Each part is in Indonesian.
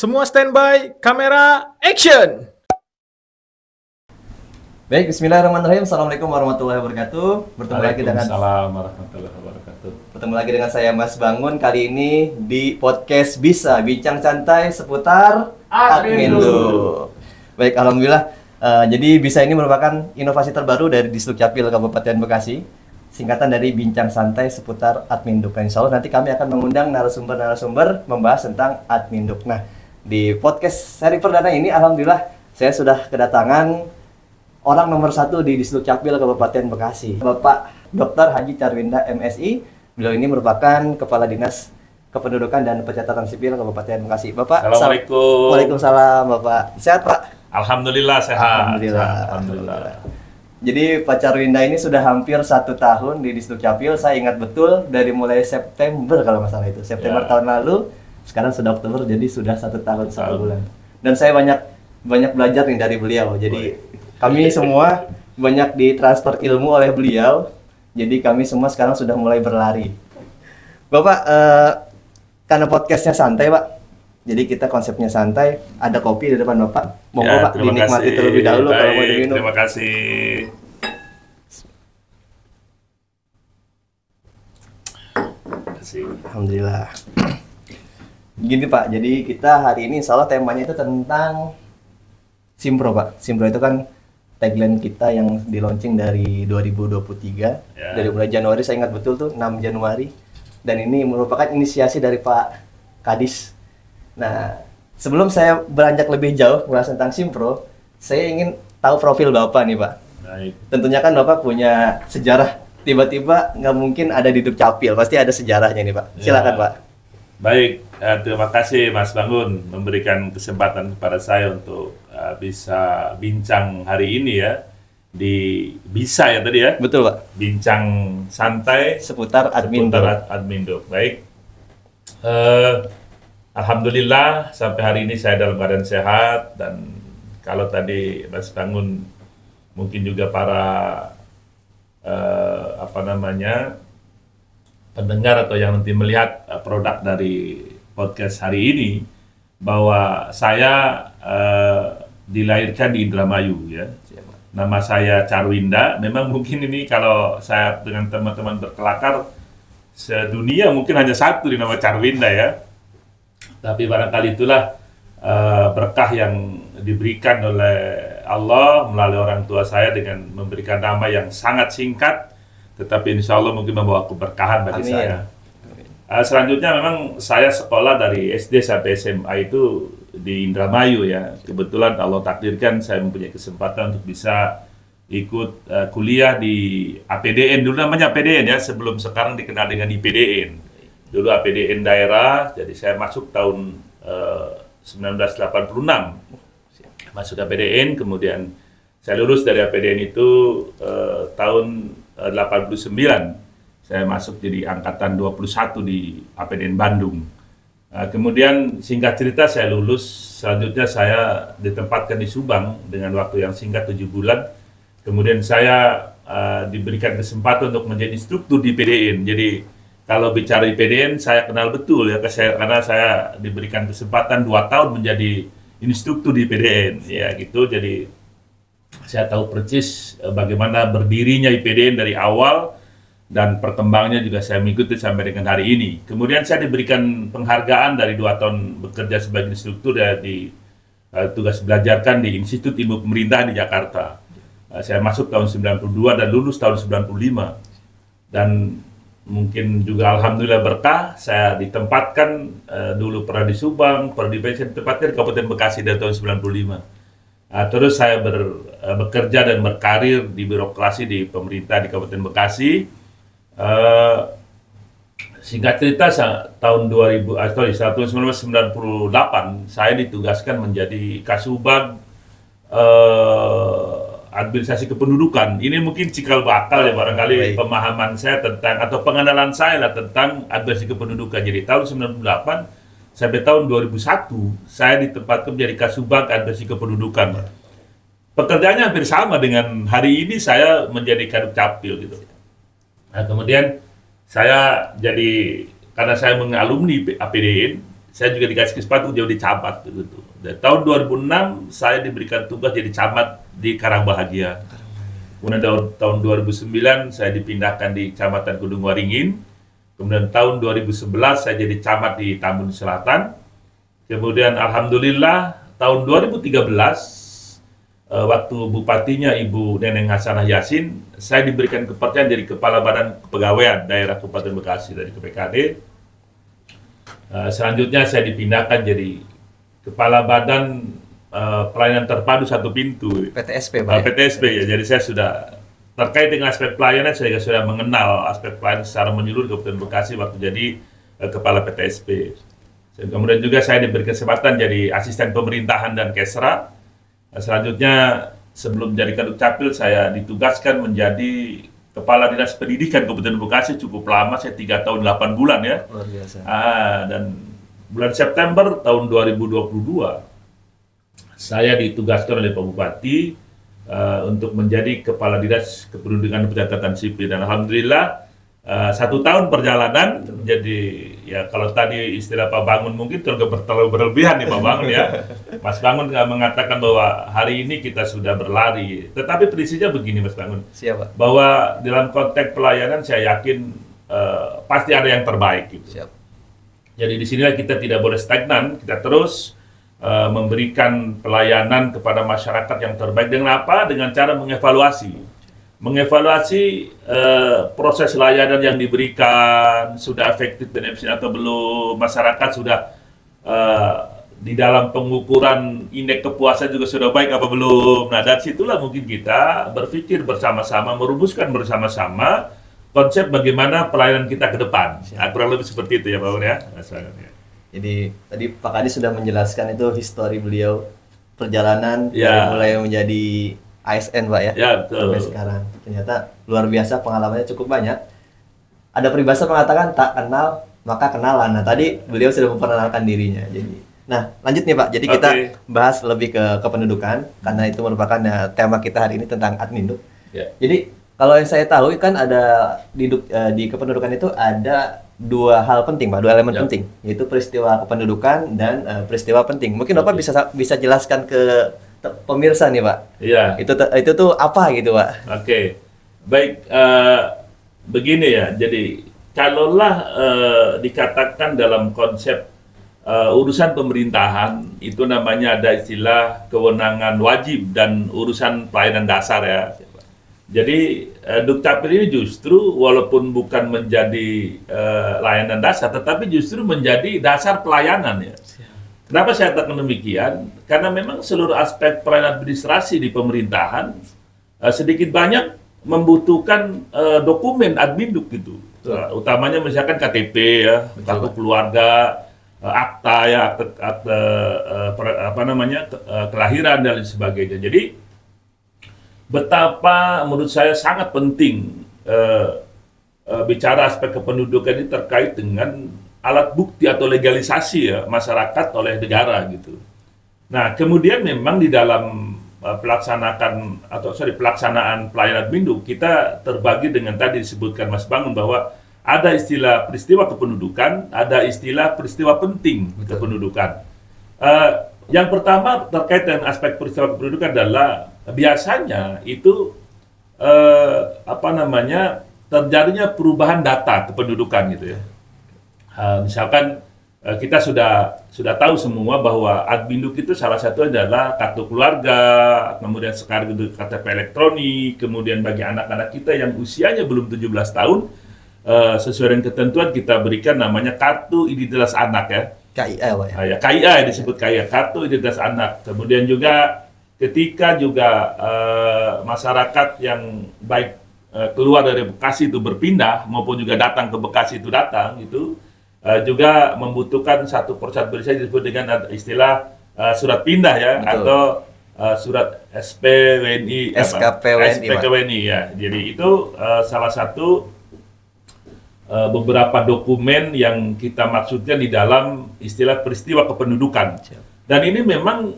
Semua standby, kamera, action! Baik, bismillahirrahmanirrahim. Assalamualaikum warahmatullahi wabarakatuh. Waalaikumsalam warahmatullahi wabarakatuh. Bertemu lagi dengan saya Mas Bangun. Kali ini di podcast Bisa Bincang Santai seputar Admindu. Baik, alhamdulillah. Jadi Bisa ini merupakan inovasi terbaru dari Disdukcapil Kabupaten Bekasi. Singkatan dari Bincang Santai seputar Adminduk. Insya Allah nanti kami akan mengundang narasumber-narasumber membahas tentang Adminduk. Nah, di podcast seri perdana ini alhamdulillah saya sudah kedatangan orang nomor 1 di Disdukcapil Kabupaten Bekasi, Bapak Dr. Haji Charwinda MSI. Beliau ini merupakan Kepala Dinas Kependudukan dan Pencatatan Sipil Kabupaten Bekasi. Bapak, Assalamualaikum. Waalaikumsalam, Bapak. Sehat, Pak? Alhamdulillah sehat. Alhamdulillah. Jadi Pak Charwinda ini sudah hampir 1 tahun di Disdukcapil. Saya ingat betul dari mulai September kalau nggak salah itu. September tahun lalu, sekarang sudah Oktober, jadi sudah 1 tahun 1 bulan. Dan saya banyak belajar nih dari beliau. Jadi kami semua banyak ditransfer ilmu oleh beliau. Jadi kami semua sekarang sudah mulai berlari. Bapak, karena podcastnya santai, Pak. Jadi kita konsepnya santai. Ada kopi di depan Bapak. Monggo Pak, dinikmati terlebih dahulu. Baik, kalau mau diminum. terima kasih. Alhamdulillah. Gini Pak, jadi kita hari ini insya Allah temanya itu tentang Simpro, Pak. Simpro itu kan tagline kita yang di launching dari 2023. Dari mulai Januari, saya ingat betul tuh 6 Januari. Dan ini merupakan inisiasi dari Pak Kadis. Nah, sebelum saya beranjak lebih jauh membahas tentang Simpro, saya ingin tahu profil Bapak nih, Pak. Baik. Tentunya kan Bapak punya sejarah. Tiba-tiba nggak mungkin ada di Disdukcapil, pasti ada sejarahnya nih, Pak. Silakan, Pak. Baik, terima kasih Mas Bangun memberikan kesempatan kepada saya untuk bisa bincang hari ini ya di Bisa ya tadi ya. Betul, Pak. Bincang santai Seputar Adminduk. Adminduk. Baik. Alhamdulillah sampai hari ini saya dalam keadaan sehat, dan kalau tadi Mas Bangun mungkin juga para pendengar atau yang nanti melihat produk dari podcast hari ini, bahwa saya dilahirkan di Indramayu ya. Nama saya Charwinda. Memang mungkin ini kalau saya dengan teman-teman berkelakar sedunia mungkin hanya satu di nama Charwinda ya. Tapi barangkali itulah berkah yang diberikan oleh Allah melalui orang tua saya dengan memberikan nama yang sangat singkat, tetapi insya Allah mungkin membawa keberkahan bagi saya. Selanjutnya memang saya sekolah dari SD sampai SMA itu di Indramayu ya. Kebetulan Allah takdirkan saya mempunyai kesempatan untuk bisa ikut kuliah di APDN. Dulu namanya APDN ya, sebelum sekarang dikenal dengan IPDN. Dulu APDN daerah, jadi saya masuk tahun 1986. Masuk APDN, kemudian saya lulus dari APDN itu tahun 89. Saya masuk jadi angkatan 21 di APDN Bandung. Kemudian singkat cerita saya lulus, selanjutnya saya ditempatkan di Subang dengan waktu yang singkat 7 bulan. Kemudian saya diberikan kesempatan untuk menjadi instruktur di IPDN. Jadi kalau bicara IPDN saya kenal betul ya, karena saya diberikan kesempatan 2 tahun menjadi instruktur di IPDN ya gitu. Jadi saya tahu persis bagaimana berdirinya IPDN dari awal, dan perkembangannya juga saya mengikuti sampai dengan hari ini. Kemudian saya diberikan penghargaan dari 2 tahun bekerja sebagai instruktur ya, di tugas belajarkan di Institut Ilmu Pemerintahan di Jakarta. Saya masuk tahun 92 dan lulus tahun 95. Dan mungkin juga alhamdulillah berkah, saya ditempatkan dulu pernah di Subang, pernah ditempatkan di Kabupaten Bekasi dari tahun 95. Terus saya bekerja dan berkarir di birokrasi di pemerintah di Kabupaten Bekasi. Singkat cerita tahun 1998 saya ditugaskan menjadi Kasubag administrasi kependudukan. Ini mungkin cikal bakal ya barangkali pemahaman saya tentang atau pengenalan saya lah tentang administrasi kependudukan. Jadi tahun 98 sampai tahun 2001 saya ditempatkan menjadi Kasubag administrasi kependudukan. Pekerjaannya hampir sama dengan hari ini saya menjadi Kadukcapil gitu. Nah, kemudian saya jadi, karena saya mengalumni APDN, saya juga dikasih kesempatan jadi camat gitu. Dan tahun 2006 saya diberikan tugas jadi camat di Karangbahagia. Kemudian tahun 2009 saya dipindahkan di Kecamatan Gunung Waringin. Kemudian tahun 2011 saya jadi camat di Tambun Selatan. Kemudian alhamdulillah tahun 2013 waktu bupatinya Ibu Neneng Hasanah Yasin, saya diberikan kepercayaan jadi Kepala Badan Kepegawaian Daerah Kabupaten Bekasi dari KPKD. Selanjutnya saya dipindahkan jadi Kepala Badan Pelayanan Terpadu Satu Pintu. PTSP, Pak. PTSP ya. Jadi saya sudah terkait dengan aspek pelayanan, saya sudah mengenal aspek pelayanan secara menyeluruh Kabupaten Bekasi waktu jadi Kepala PTSP. Kemudian juga saya diberi kesempatan jadi Asisten Pemerintahan dan Kesra. Selanjutnya sebelum jadi Kaduk Capil saya ditugaskan menjadi Kepala Dinas Pendidikan Kabupaten Bekasi cukup lama, saya 3 tahun 8 bulan ya. Luar biasa. Dan bulan September tahun 2022 saya ditugaskan oleh Pak Bupati untuk menjadi Kepala Dinas Kependudukan dan Pencatatan Sipil, dan alhamdulillah 1 tahun perjalanan. Jadi ya kalau tadi istilah Pak Bangun mungkin terlalu berlebihan nih Pak Bangun ya. Mas Bangun mengatakan bahwa hari ini kita sudah berlari. Tetapi prinsipnya begini Mas Bangun. Siap, Pak. Bahwa dalam konteks pelayanan saya yakin pasti ada yang terbaik gitu. Siap. Jadi di sinilah kita tidak boleh stagnan, kita terus memberikan pelayanan kepada masyarakat yang terbaik. Dengan apa? Dengan cara mengevaluasi proses layanan yang diberikan, sudah efektif dan efisien atau belum, masyarakat sudah di dalam pengukuran indeks kepuasan juga sudah baik apa belum. Nah dari situlah mungkin kita berpikir bersama-sama, merumuskan bersama-sama konsep bagaimana pelayanan kita ke depan. Nah, kurang lebih seperti itu ya Pak Ur ya. Jadi tadi Pak Kadis sudah menjelaskan itu histori beliau perjalanan Ya. dari mulai menjadi ASN, Pak ya. Ya, betul. Sampai sekarang. Ternyata luar biasa, pengalamannya cukup banyak. Ada peribahasa mengatakan tak kenal maka kenalan. Nah, tadi beliau sudah memperkenalkan dirinya. Jadi, nah, lanjut nih Pak. Jadi kita bahas lebih ke kependudukan karena itu merupakan tema kita hari ini tentang Adminduk. Ya. Jadi, kalau yang saya tahu kan ada di kependudukan itu ada 2 hal penting, Pak, 2 elemen Ya. penting, yaitu peristiwa kependudukan dan peristiwa penting. Mungkin Bapak bisa jelaskan ke pemirsa nih, Pak. Iya. Itu tuh apa gitu, Pak? Oke. Baik, begini ya. Jadi kalaulah dikatakan dalam konsep urusan pemerintahan itu namanya ada istilah kewenangan wajib dan urusan pelayanan dasar ya. Jadi Dukcapil ini justru walaupun bukan menjadi layanan dasar, tetapi justru menjadi dasar pelayanan ya. Kenapa saya katakan demikian? Karena memang seluruh aspek pelayanan administrasi di pemerintahan sedikit banyak membutuhkan dokumen Adminduk gitu. Utamanya misalkan KTP ya, kartu keluarga, akta ya, akte kelahiran dan lain sebagainya. Jadi betapa menurut saya sangat penting bicara aspek kependudukan ini terkait dengan alat bukti atau legalisasi ya masyarakat oleh negara gitu. Nah kemudian memang di dalam pelaksanaan pelayanan Adminduk kita terbagi dengan tadi disebutkan Mas Bangun bahwa ada istilah peristiwa kependudukan, ada istilah peristiwa penting kependudukan. Yang pertama terkait dengan aspek peristiwa kependudukan adalah biasanya itu terjadinya perubahan data kependudukan gitu ya. Misalkan kita sudah tahu semua bahwa Adminduk itu salah satu adalah kartu keluarga, kemudian sekarang itu KTP elektronik, kemudian bagi anak-anak kita yang usianya belum 17 tahun sesuai dengan ketentuan kita berikan namanya kartu identitas anak ya. KIA, Pak ya. KIA disebut KIA, kartu identitas anak. Kemudian juga ketika juga masyarakat yang baik keluar dari Bekasi itu berpindah maupun juga datang ke Bekasi itu datang itu juga membutuhkan satu persatu berisnya disebut dengan istilah surat pindah ya. Betul. Atau surat SPWNI, SPKWNI ya. Jadi itu salah satu beberapa dokumen yang kita maksudkan di dalam istilah peristiwa kependudukan. Dan ini memang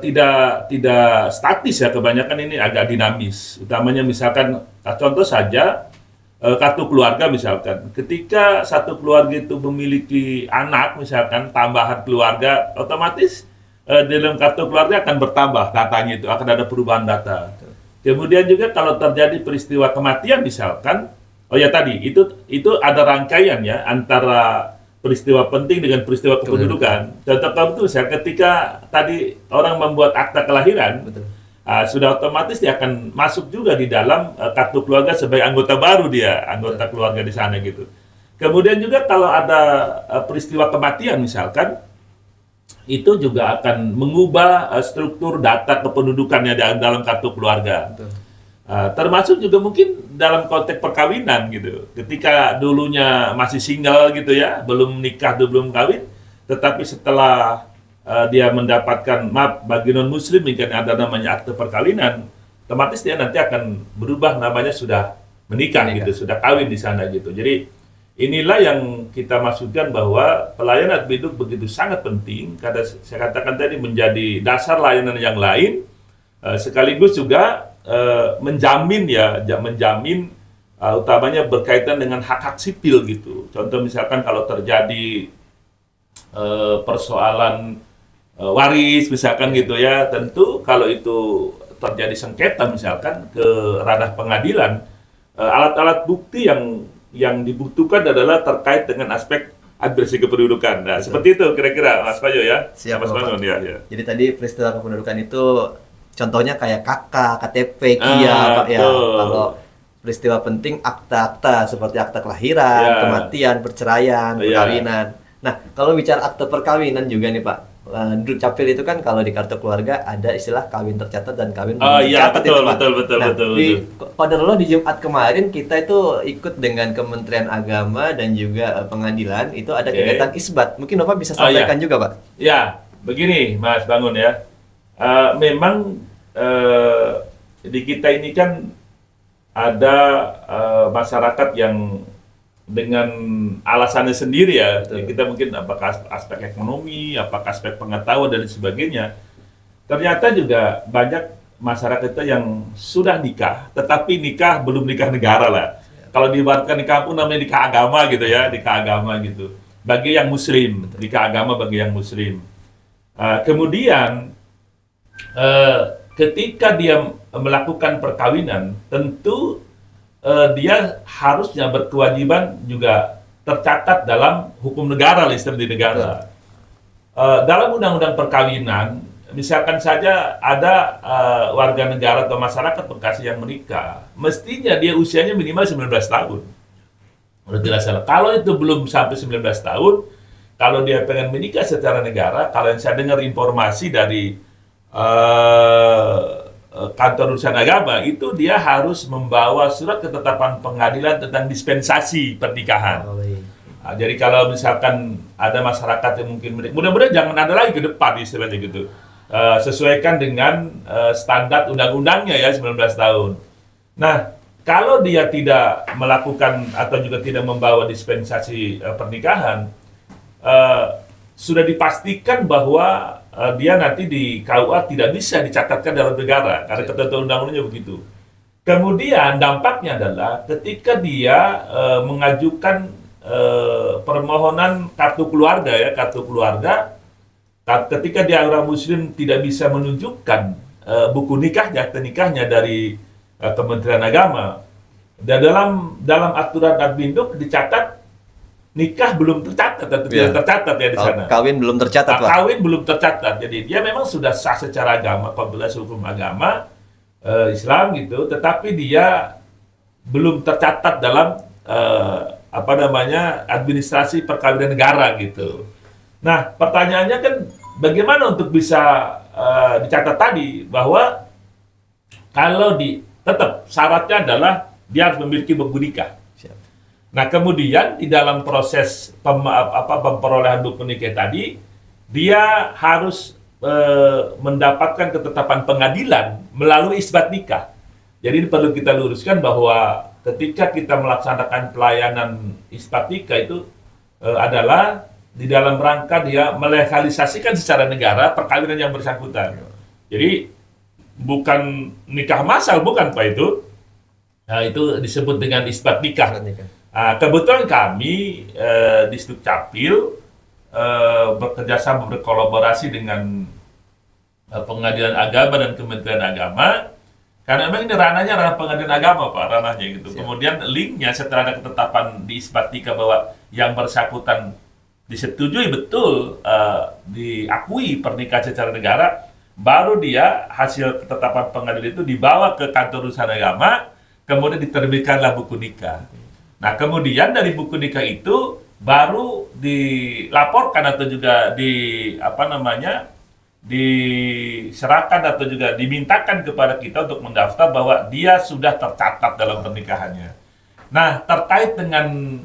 tidak statis ya, kebanyakan ini agak dinamis. Utamanya misalkan contoh saja kartu keluarga misalkan. Ketika satu keluarga itu memiliki anak misalkan tambahan keluarga, otomatis dalam kartu keluarga akan bertambah datanya, itu akan ada perubahan data. Kemudian juga kalau terjadi peristiwa kematian misalkan, oh ya tadi itu ada rangkaian ya antara peristiwa penting dengan peristiwa kependudukan. Contoh itu misalnya ketika tadi orang membuat akta kelahiran, sudah otomatis dia akan masuk juga di dalam kartu keluarga sebagai anggota baru, dia anggota keluarga di sana gitu. Kemudian juga kalau ada peristiwa kematian misalkan, itu juga akan mengubah struktur data kependudukannya dalam kartu keluarga. Termasuk juga mungkin dalam konteks perkawinan gitu. Ketika dulunya masih single gitu ya, belum nikah, belum kawin, tetapi setelah dia mendapatkan bagi non muslim mungkin ada namanya akte perkawinan, otomatis dia nanti akan berubah namanya sudah menikah gitu, sudah kawin di sana gitu. Jadi inilah yang kita maksudkan bahwa pelayanan admin begitu sangat penting, karena saya katakan tadi menjadi dasar layanan yang lain, sekaligus juga menjamin utamanya berkaitan dengan hak-hak sipil gitu. Contoh misalkan kalau terjadi persoalan waris misalkan gitu ya, tentu kalau itu terjadi sengketa misalkan ke ranah pengadilan, alat-alat bukti yang dibutuhkan adalah terkait dengan aspek administrasi kependudukan. Nah, seperti itu kira-kira Mas Bayu ya. Siap, Mas Bangun ya. Jadi tadi peristiwa kependudukan itu contohnya kayak KK, KTP, KIA, Pak ya. Kalau peristiwa penting akta-akta seperti akta kelahiran, kematian, perceraian, perkawinan. Nah, kalau bicara akte perkawinan juga nih Pak, Dukcapil itu kan kalau di kartu keluarga ada istilah kawin tercatat dan kawin belum tercatat itu Pak. Betul. Di Qadarullah di Jumat kemarin kita itu ikut dengan Kementerian Agama dan juga pengadilan, itu ada kegiatan isbat. Mungkin Bapak bisa sampaikan juga Pak. Ya, begini Mas Bangun ya. Memang di kita ini kan ada masyarakat yang dengan alasannya sendiri ya. Kita mungkin apakah aspek ekonomi, apakah aspek pengetahuan dan sebagainya. Ternyata juga banyak masyarakat kita yang sudah nikah, tetapi nikah belum nikah negara lah. Kalau diibaratkan nikah pun namanya nikah agama gitu ya, nikah agama gitu. Bagi yang muslim, nikah agama bagi yang muslim. Kemudian ketika dia melakukan perkawinan, tentu dia harusnya berkewajiban juga tercatat dalam hukum negara, sistem di negara. Dalam undang-undang perkawinan, misalkan saja ada warga negara atau masyarakat Bekasi yang menikah, mestinya dia usianya minimal 19 tahun. Udah tidak salah. Kalau itu belum sampai 19 tahun, kalau dia pengen menikah secara negara, kalau yang saya dengar informasi dari kantor urusan agama, itu dia harus membawa surat ketetapan pengadilan tentang dispensasi pernikahan. Nah, jadi kalau misalkan ada masyarakat yang mungkin mudah-mudahan jangan ada lagi ke depan istilahnya gitu. Sesuaikan dengan standar undang-undangnya ya 19 tahun. Nah, kalau dia tidak melakukan atau juga tidak membawa dispensasi pernikahan, sudah dipastikan bahwa dia nanti di KUA tidak bisa dicatatkan dalam negara karena ketentuan undang-undangnya begitu. Kemudian dampaknya adalah ketika dia mengajukan permohonan kartu keluarga ya, ketika dia orang muslim tidak bisa menunjukkan buku nikahnya, akte nikahnya dari Kementerian Agama, dan dalam aturan Adminduk dicatat nikah belum tercatat atau tidak tercatat ya di sana. Kawin belum tercatat, Pak. Kawin belum tercatat. Jadi dia memang sudah sah secara agama, apabila hukum agama Islam gitu, tetapi dia belum tercatat dalam administrasi perkawinan negara gitu. Nah, pertanyaannya kan bagaimana untuk bisa dicatat tadi bahwa kalau tetap syaratnya adalah dia harus memiliki buku nikah. Nah, kemudian di dalam proses pemperolehan buku nikah tadi, dia harus mendapatkan ketetapan pengadilan melalui isbat nikah. Jadi ini perlu kita luruskan bahwa ketika kita melaksanakan pelayanan isbat nikah itu adalah di dalam rangka dia melegalisasikan secara negara perkawinan yang bersangkutan. Jadi bukan nikah massal, bukan Pak itu. Nah, itu disebut dengan isbat nikah. Isbat nikah. Kebetulan kami di Sdukcapil bekerjasama berkolaborasi dengan Pengadilan Agama dan Kementerian Agama, karena memang ini ranahnya ranah Pengadilan Agama Pak, ranahnya gitu. Siap. Kemudian linknya setelah ada ketetapan di isbat nikah bahwa yang bersangkutan disetujui betul diakui pernikahan secara negara, baru dia hasil ketetapan pengadilan itu dibawa ke kantor urusan agama, kemudian diterbitkanlah buku nikah. Nah, kemudian dari buku nikah itu baru dilaporkan atau juga diserahkan atau juga dimintakan kepada kita untuk mendaftar bahwa dia sudah tercatat dalam pernikahannya. Nah, terkait dengan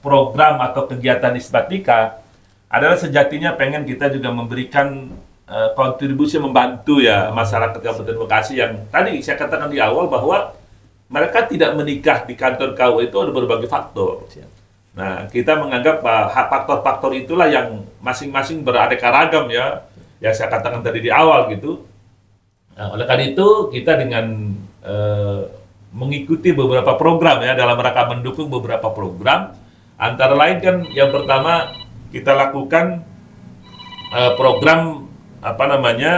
program atau kegiatan isbat nikah adalah sejatinya pengen kita juga memberikan kontribusi membantu ya masyarakat Kabupaten Bekasi yang tadi saya katakan di awal bahwa mereka tidak menikah di kantor KUA itu ada berbagai faktor. Nah, kita menganggap faktor-faktor itulah yang masing-masing beraneka ragam ya. Yang saya katakan tadi di awal gitu. Nah, oleh karena itu kita dengan mengikuti beberapa program ya dalam rangka mendukung beberapa program, antara lain kan yang pertama kita lakukan program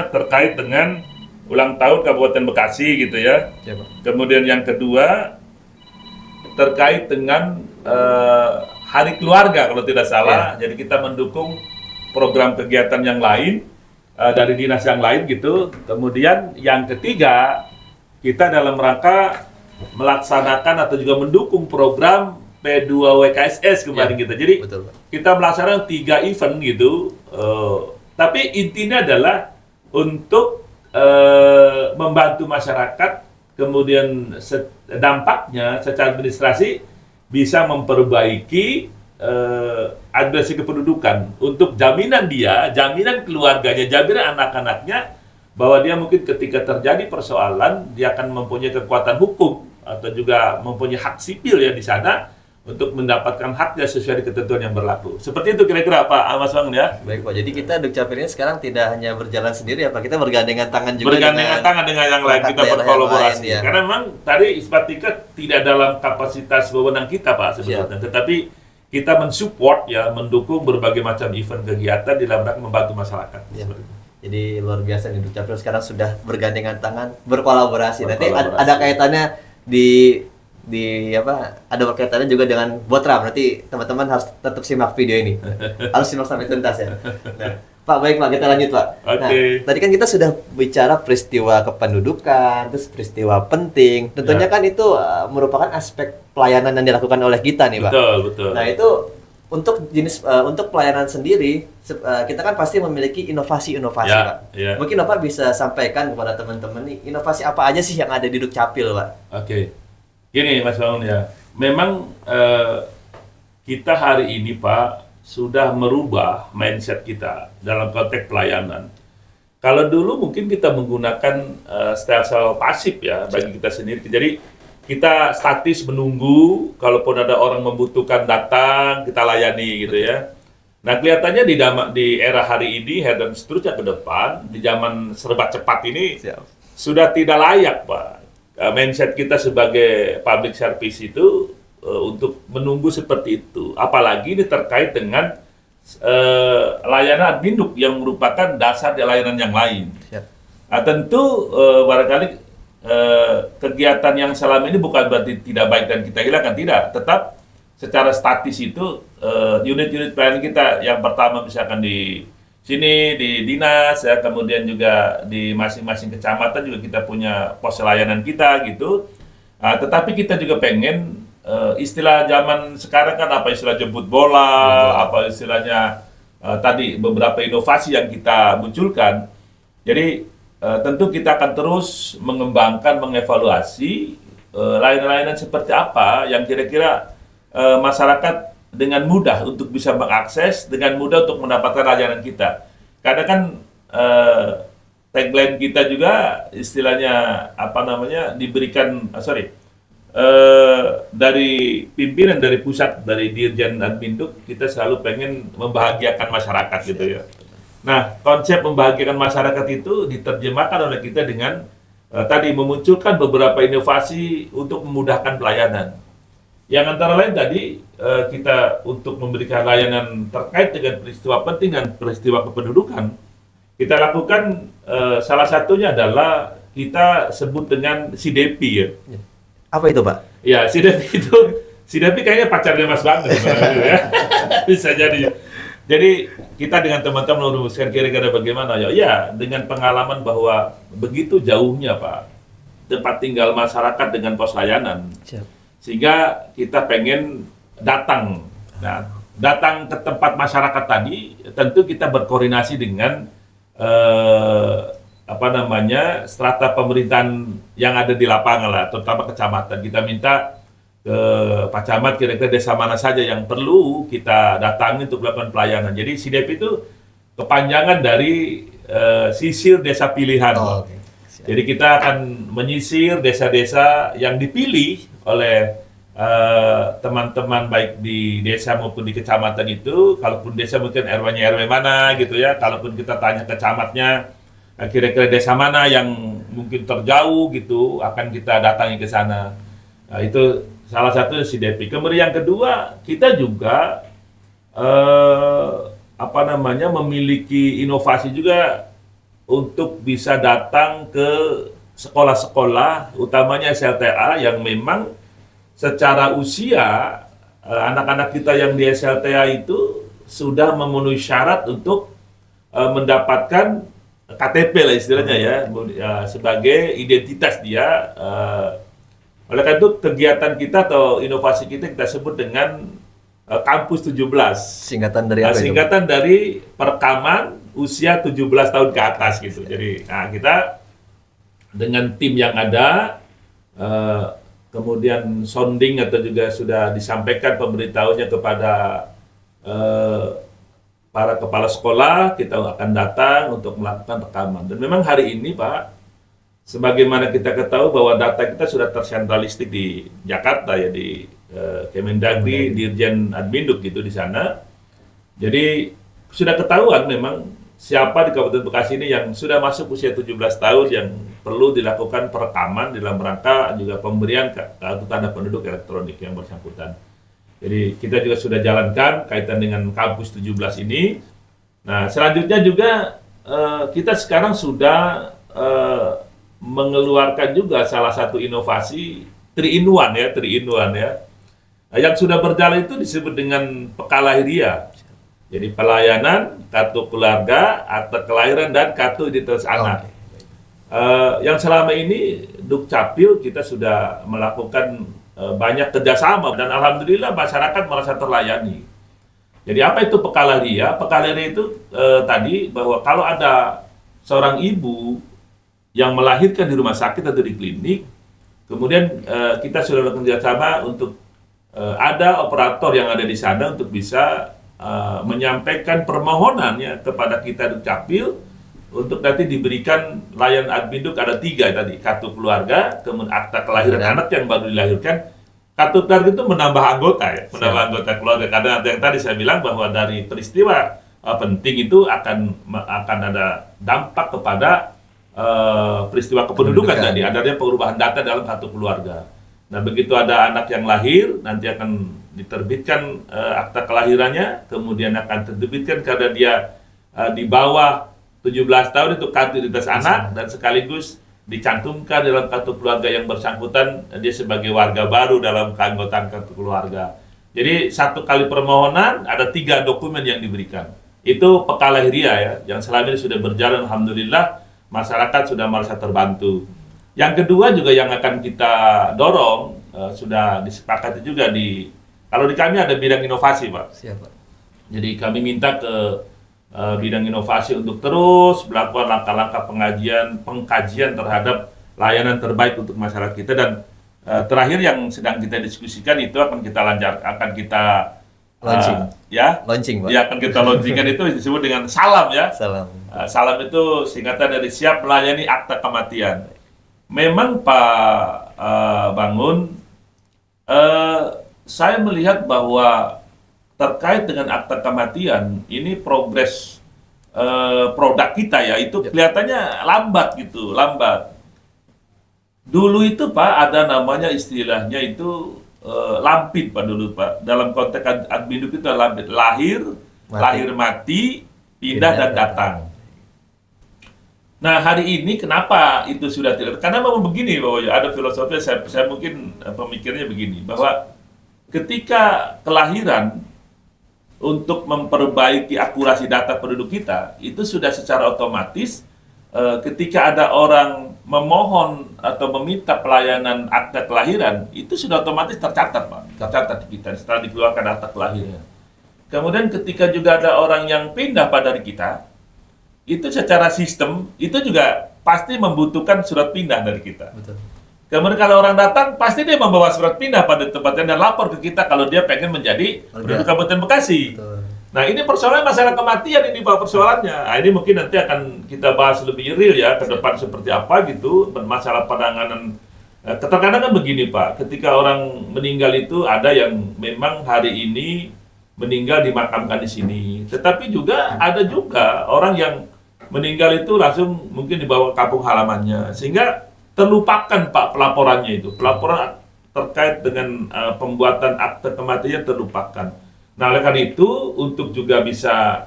terkait dengan ulang tahun Kabupaten Bekasi gitu ya. Kemudian yang kedua terkait dengan Hari Keluarga kalau tidak salah. Jadi kita mendukung program kegiatan yang lain dari dinas yang lain gitu. Kemudian yang ketiga, kita dalam rangka melaksanakan atau juga mendukung program P2WKSS kemarin gitu. Jadi betul, kita melaksanakan 3 event gitu. Tapi intinya adalah untuk membantu masyarakat, kemudian dampaknya secara administrasi bisa memperbaiki administrasi kependudukan untuk jaminan dia, jaminan keluarganya, jaminan anak-anaknya, bahwa dia mungkin ketika terjadi persoalan dia akan mempunyai kekuatan hukum atau juga mempunyai hak sipil ya di sana untuk mendapatkan haknya sesuai dengan ketentuan yang berlaku. Seperti itu kira-kira Pak Mas Bangun ya. Baik Pak, jadi kita Dukcapil ini sekarang tidak hanya berjalan sendiri ya Pak, kita bergandengan tangan juga bergandengan tangan dengan yang lain, kita berkolaborasi. Lain, ya. Karena memang tadi isbat nikah tidak dalam kapasitas wewenang kita Pak sebetulnya, tetapi kita mensupport ya, mendukung berbagai macam event kegiatan di dalam rangka membantu masyarakat. Ya. Jadi luar biasa nih Dukcapil sekarang sudah bergandengan tangan, berkolaborasi. Nanti ada kaitannya ada berkaitannya juga dengan Botra. Berarti teman-teman harus tetap simak video ini. Harus simak sampai tuntas ya. Nah, Pak, baik Pak, kita lanjut Pak. Nah, tadi kan kita sudah bicara peristiwa kependudukan, terus peristiwa penting. Tentunya kan itu merupakan aspek pelayanan yang dilakukan oleh kita nih Pak. Betul. Nah itu untuk pelayanan sendiri, kita kan pasti memiliki inovasi-inovasi Pak. Mungkin Bapak bisa sampaikan kepada teman-teman nih, inovasi apa aja sih yang ada di Dukcapil Pak? Gini Mas Bangun ya, memang kita hari ini Pak sudah merubah mindset kita dalam konteks pelayanan. Kalau dulu mungkin kita menggunakan style pasif ya bagi kita sendiri. Jadi kita statis menunggu, kalaupun ada orang membutuhkan datang, kita layani gitu ya. Nah kelihatannya di era hari ini, dan seterusnya ke depan, di zaman serba cepat ini, sudah tidak layak Pak. Mindset kita sebagai public service itu untuk menunggu seperti itu. Apalagi ini terkait dengan layanan adminduk yang merupakan dasar dari layanan yang lain. Nah, tentu barangkali kegiatan yang selama ini bukan berarti tidak baik dan kita hilangkan, tidak. Tetap secara statis itu unit-unit pelayanan kita yang pertama misalkan di sini di dinas ya, kemudian juga di masing-masing kecamatan juga kita punya pos layanan kita gitu. Tetapi kita juga pengen istilah zaman sekarang kan apa istilah jemput bola, apa istilahnya tadi beberapa inovasi yang kita munculkan. Jadi tentu kita akan terus mengembangkan, mengevaluasi layanan-layanan seperti apa yang kira-kira masyarakat dengan mudah untuk bisa mengakses, dengan mudah untuk mendapatkan layanan kita. Karena kan tagline kita juga istilahnya diberikan dari pimpinan, dari pusat, dari Dirjen Adminduk, kita selalu pengen membahagiakan masyarakat gitu ya. Nah, konsep membahagiakan masyarakat itu diterjemahkan oleh kita dengan tadi memunculkan beberapa inovasi untuk memudahkan pelayanan. Yang antara lain tadi kita untuk memberikan layanan terkait dengan peristiwa penting dan peristiwa kependudukan, kita lakukan salah satunya adalah kita sebut dengan CDP ya. Apa itu, Pak? Ya, CDP kayaknya pacarnya Mas Bangun ya. Bisa jadi. Jadi kita dengan teman-teman merumuskan kira-kira bagaimana ya dengan pengalaman bahwa begitu jauhnya Pak tempat tinggal masyarakat dengan pos layanan. Siap. Sehingga kita pengen datang. Nah, datang ke tempat masyarakat tadi tentu kita berkoordinasi dengan strata pemerintahan yang ada di lapangan lah, terutama kecamatan. Kita minta ke Pak Camat kira-kira desa mana saja yang perlu kita datangi untuk melakukan pelayanan. Jadi CDP itu kepanjangan dari sisir desa pilihan. Oh, okay. Jadi kita akan menyisir desa-desa yang dipilih oleh teman-teman baik di desa maupun di kecamatan itu. Kalaupun desa mungkin RW-nya RW mana gitu ya. Kalaupun kita tanya ke camatnya kira-kira desa mana yang mungkin terjauh gitu, akan kita datangi ke sana. Nah, itu salah satu CDP. Kemudian yang kedua, kita juga memiliki inovasi juga untuk bisa datang ke sekolah-sekolah, utamanya SLTA yang memang secara usia anak-anak kita yang di SLTA itu sudah memenuhi syarat untuk mendapatkan KTP lah istilahnya ya, sebagai identitas dia. Oleh karena itu kegiatan kita atau inovasi kita sebut dengan Kampus 17. Singkatan dari apa itu? Singkatan dari perekaman usia 17 tahun ke atas gitu. Jadi kita dengan tim yang ada, kemudian sounding atau juga sudah disampaikan pemberitahuannya kepada para kepala sekolah, kita akan datang untuk melakukan rekaman. Dan memang hari ini Pak, sebagaimana kita ketahui bahwa data kita sudah tersentralistik di Jakarta ya, di Kemendagri, Dirjen Adminduk gitu di sana. Jadi sudah ketahuan memang siapa di Kabupaten Bekasi ini yang sudah masuk usia 17 tahun yang perlu dilakukan perekaman dalam rangka juga pemberian kartu tanda penduduk elektronik yang bersangkutan. Jadi kita juga sudah jalankan kaitan dengan Kampus 17 ini. Nah, selanjutnya juga kita sekarang sudah mengeluarkan juga salah satu inovasi 3-in-1 ya. Yang sudah berjalan itu disebut dengan Pekalahiria. Jadi pelayanan, kartu keluarga, akta kelahiran, dan kartu identitas anak. Yang selama ini Dukcapil kita sudah melakukan banyak kerjasama dan alhamdulillah masyarakat merasa terlayani. Jadi apa itu Pekalahiria? Pekalahiria itu tadi bahwa kalau ada seorang ibu yang melahirkan di rumah sakit atau di klinik, kemudian kita sudah melakukan kerjasama untuk ada operator yang ada di sana untuk bisa menyampaikan permohonannya kepada kita Dukcapil untuk nanti diberikan layanan Adminduk. Ada 3 tadi, kartu keluarga, kemudian akta kelahiran anak yang baru dilahirkan. Kartu keluarga itu menambah anggota ya, menambah anggota keluarga. Karena yang tadi saya bilang bahwa dari peristiwa penting itu akan ada dampak kepada peristiwa kependudukan tadi, adanya perubahan data dalam satu keluarga. Nah, begitu ada anak yang lahir, nanti akan diterbitkan akta kelahirannya, kemudian akan diterbitkan karena dia di bawah 17 tahun itu kartu identitas anak, dan sekaligus dicantumkan dalam kartu keluarga yang bersangkutan dia sebagai warga baru dalam keanggotaan kartu keluarga. Jadi satu kali permohonan ada 3 dokumen yang diberikan. Itu Pekalahiria ya, yang selama ini sudah berjalan, alhamdulillah masyarakat sudah merasa terbantu. Yang kedua juga yang akan kita dorong, sudah disepakati juga kalau di kami ada bidang inovasi Pak. Siap, Pak. Jadi kami minta ke bidang inovasi untuk terus melakukan langkah-langkah pengkajian terhadap layanan terbaik untuk masyarakat kita. Dan terakhir yang sedang kita diskusikan itu akan kita launching. Launching, Pak. Ya, akan kita launchingkan itu disebut dengan Salam ya. Salam. Salam itu singkatan dari siap melayani akta kematian. Memang Pak Bangun, saya melihat bahwa terkait dengan akta kematian ini progres produk kita ya itu kelihatannya lambat. Dulu itu Pak ada namanya istilahnya itu lampit Pak dulu Pak. Dalam konteks admin itu lampit, lahir mati, pindah dan datang. Nah hari ini kenapa itu sudah tidak? Karena memang begini bahwa ada filosofi saya mungkin pemikirnya begini bahwa ketika kelahiran untuk memperbaiki akurasi data penduduk kita itu sudah secara otomatis ketika ada orang memohon atau meminta pelayanan akta kelahiran itu sudah otomatis tercatat Pak, tercatat di kita setelah dikeluarkan akta kelahiran. Kemudian ketika juga ada orang yang pindah pada dari kita itu secara sistem itu juga pasti membutuhkan surat pindah dari kita. Betul. Kemudian kalau orang datang pasti dia membawa surat pindah pada tempatnya dan lapor ke kita kalau dia pengen menjadi penduduk Kabupaten Bekasi. Betul. Nah ini persoalan masalah kematian ini Pak persoalannya. Nah, ini mungkin nanti akan kita bahas lebih real ya ke depan seperti apa gitu masalah penanganan. Terkadang kan begini Pak, ketika orang meninggal itu ada yang memang hari ini meninggal dimakamkan di sini, tetapi juga ada juga orang yang meninggal itu langsung mungkin dibawa ke kampung halamannya sehingga terlupakan Pak pelaporannya itu, pelaporan terkait dengan pembuatan akte kematian terlupakan. Nah oleh karena itu untuk juga bisa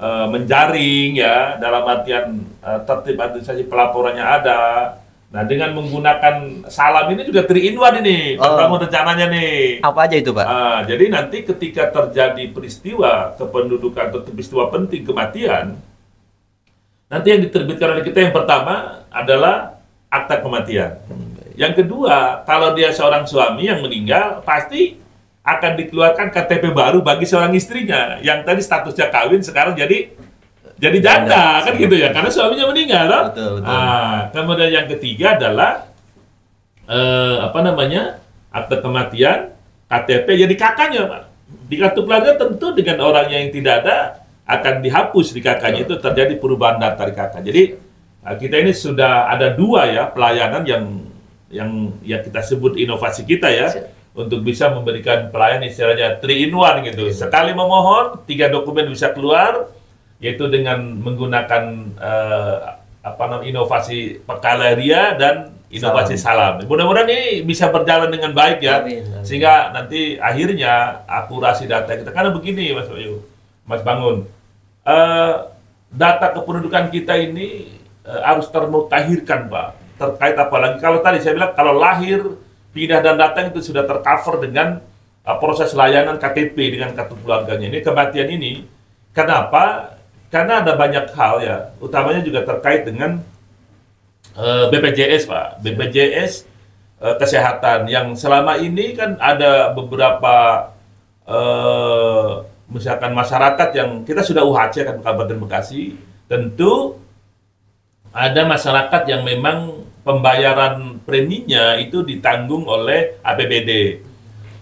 menjaring ya dalam artian tertib administrasi pelaporannya ada. Nah dengan menggunakan salam ini juga 3-in-1 ini, Mas Bangun rencananya nih. Apa aja itu Pak? Jadi nanti ketika terjadi peristiwa kependudukan atau peristiwa penting kematian, nanti yang diterbitkan oleh kita yang pertama adalah akta kematian. Yang kedua, kalau dia seorang suami yang meninggal, pasti akan dikeluarkan KTP baru bagi seorang istrinya yang tadi statusnya kawin sekarang jadi janda kan gitu ya, karena suaminya meninggal, loh. Betul. Kemudian yang ketiga adalah akta kematian, KTP jadi kakaknya Pak. Di kartu keluarga tentu dengan orang yang tidak ada akan dihapus di kakaknya itu terjadi perubahan data di kakak. Jadi kita ini sudah ada 2 ya pelayanan yang kita sebut inovasi kita ya untuk bisa memberikan pelayanan istilahnya 3-in-1 gitu. Sekali memohon 3 dokumen bisa keluar yaitu dengan menggunakan inovasi Pekalaria dan inovasi salam. Mudah-mudahan ini bisa berjalan dengan baik ya. Amin. Sehingga nanti akhirnya akurasi data kita karena begini Mas Bayu. Mas Bangun, data kependudukan kita ini harus termutakhirkan Pak. Terkait apalagi kalau tadi saya bilang kalau lahir, pindah dan datang itu sudah tercover dengan proses layanan KTP dengan kartu keluarganya. Ini kematian ini, kenapa? Karena ada banyak hal ya, utamanya juga terkait dengan BPJS Pak. BPJS kesehatan yang selama ini kan ada beberapa misalkan masyarakat yang kita sudah UHC kan Kabupaten Bekasi, tentu ada masyarakat yang memang pembayaran preminya itu ditanggung oleh APBD.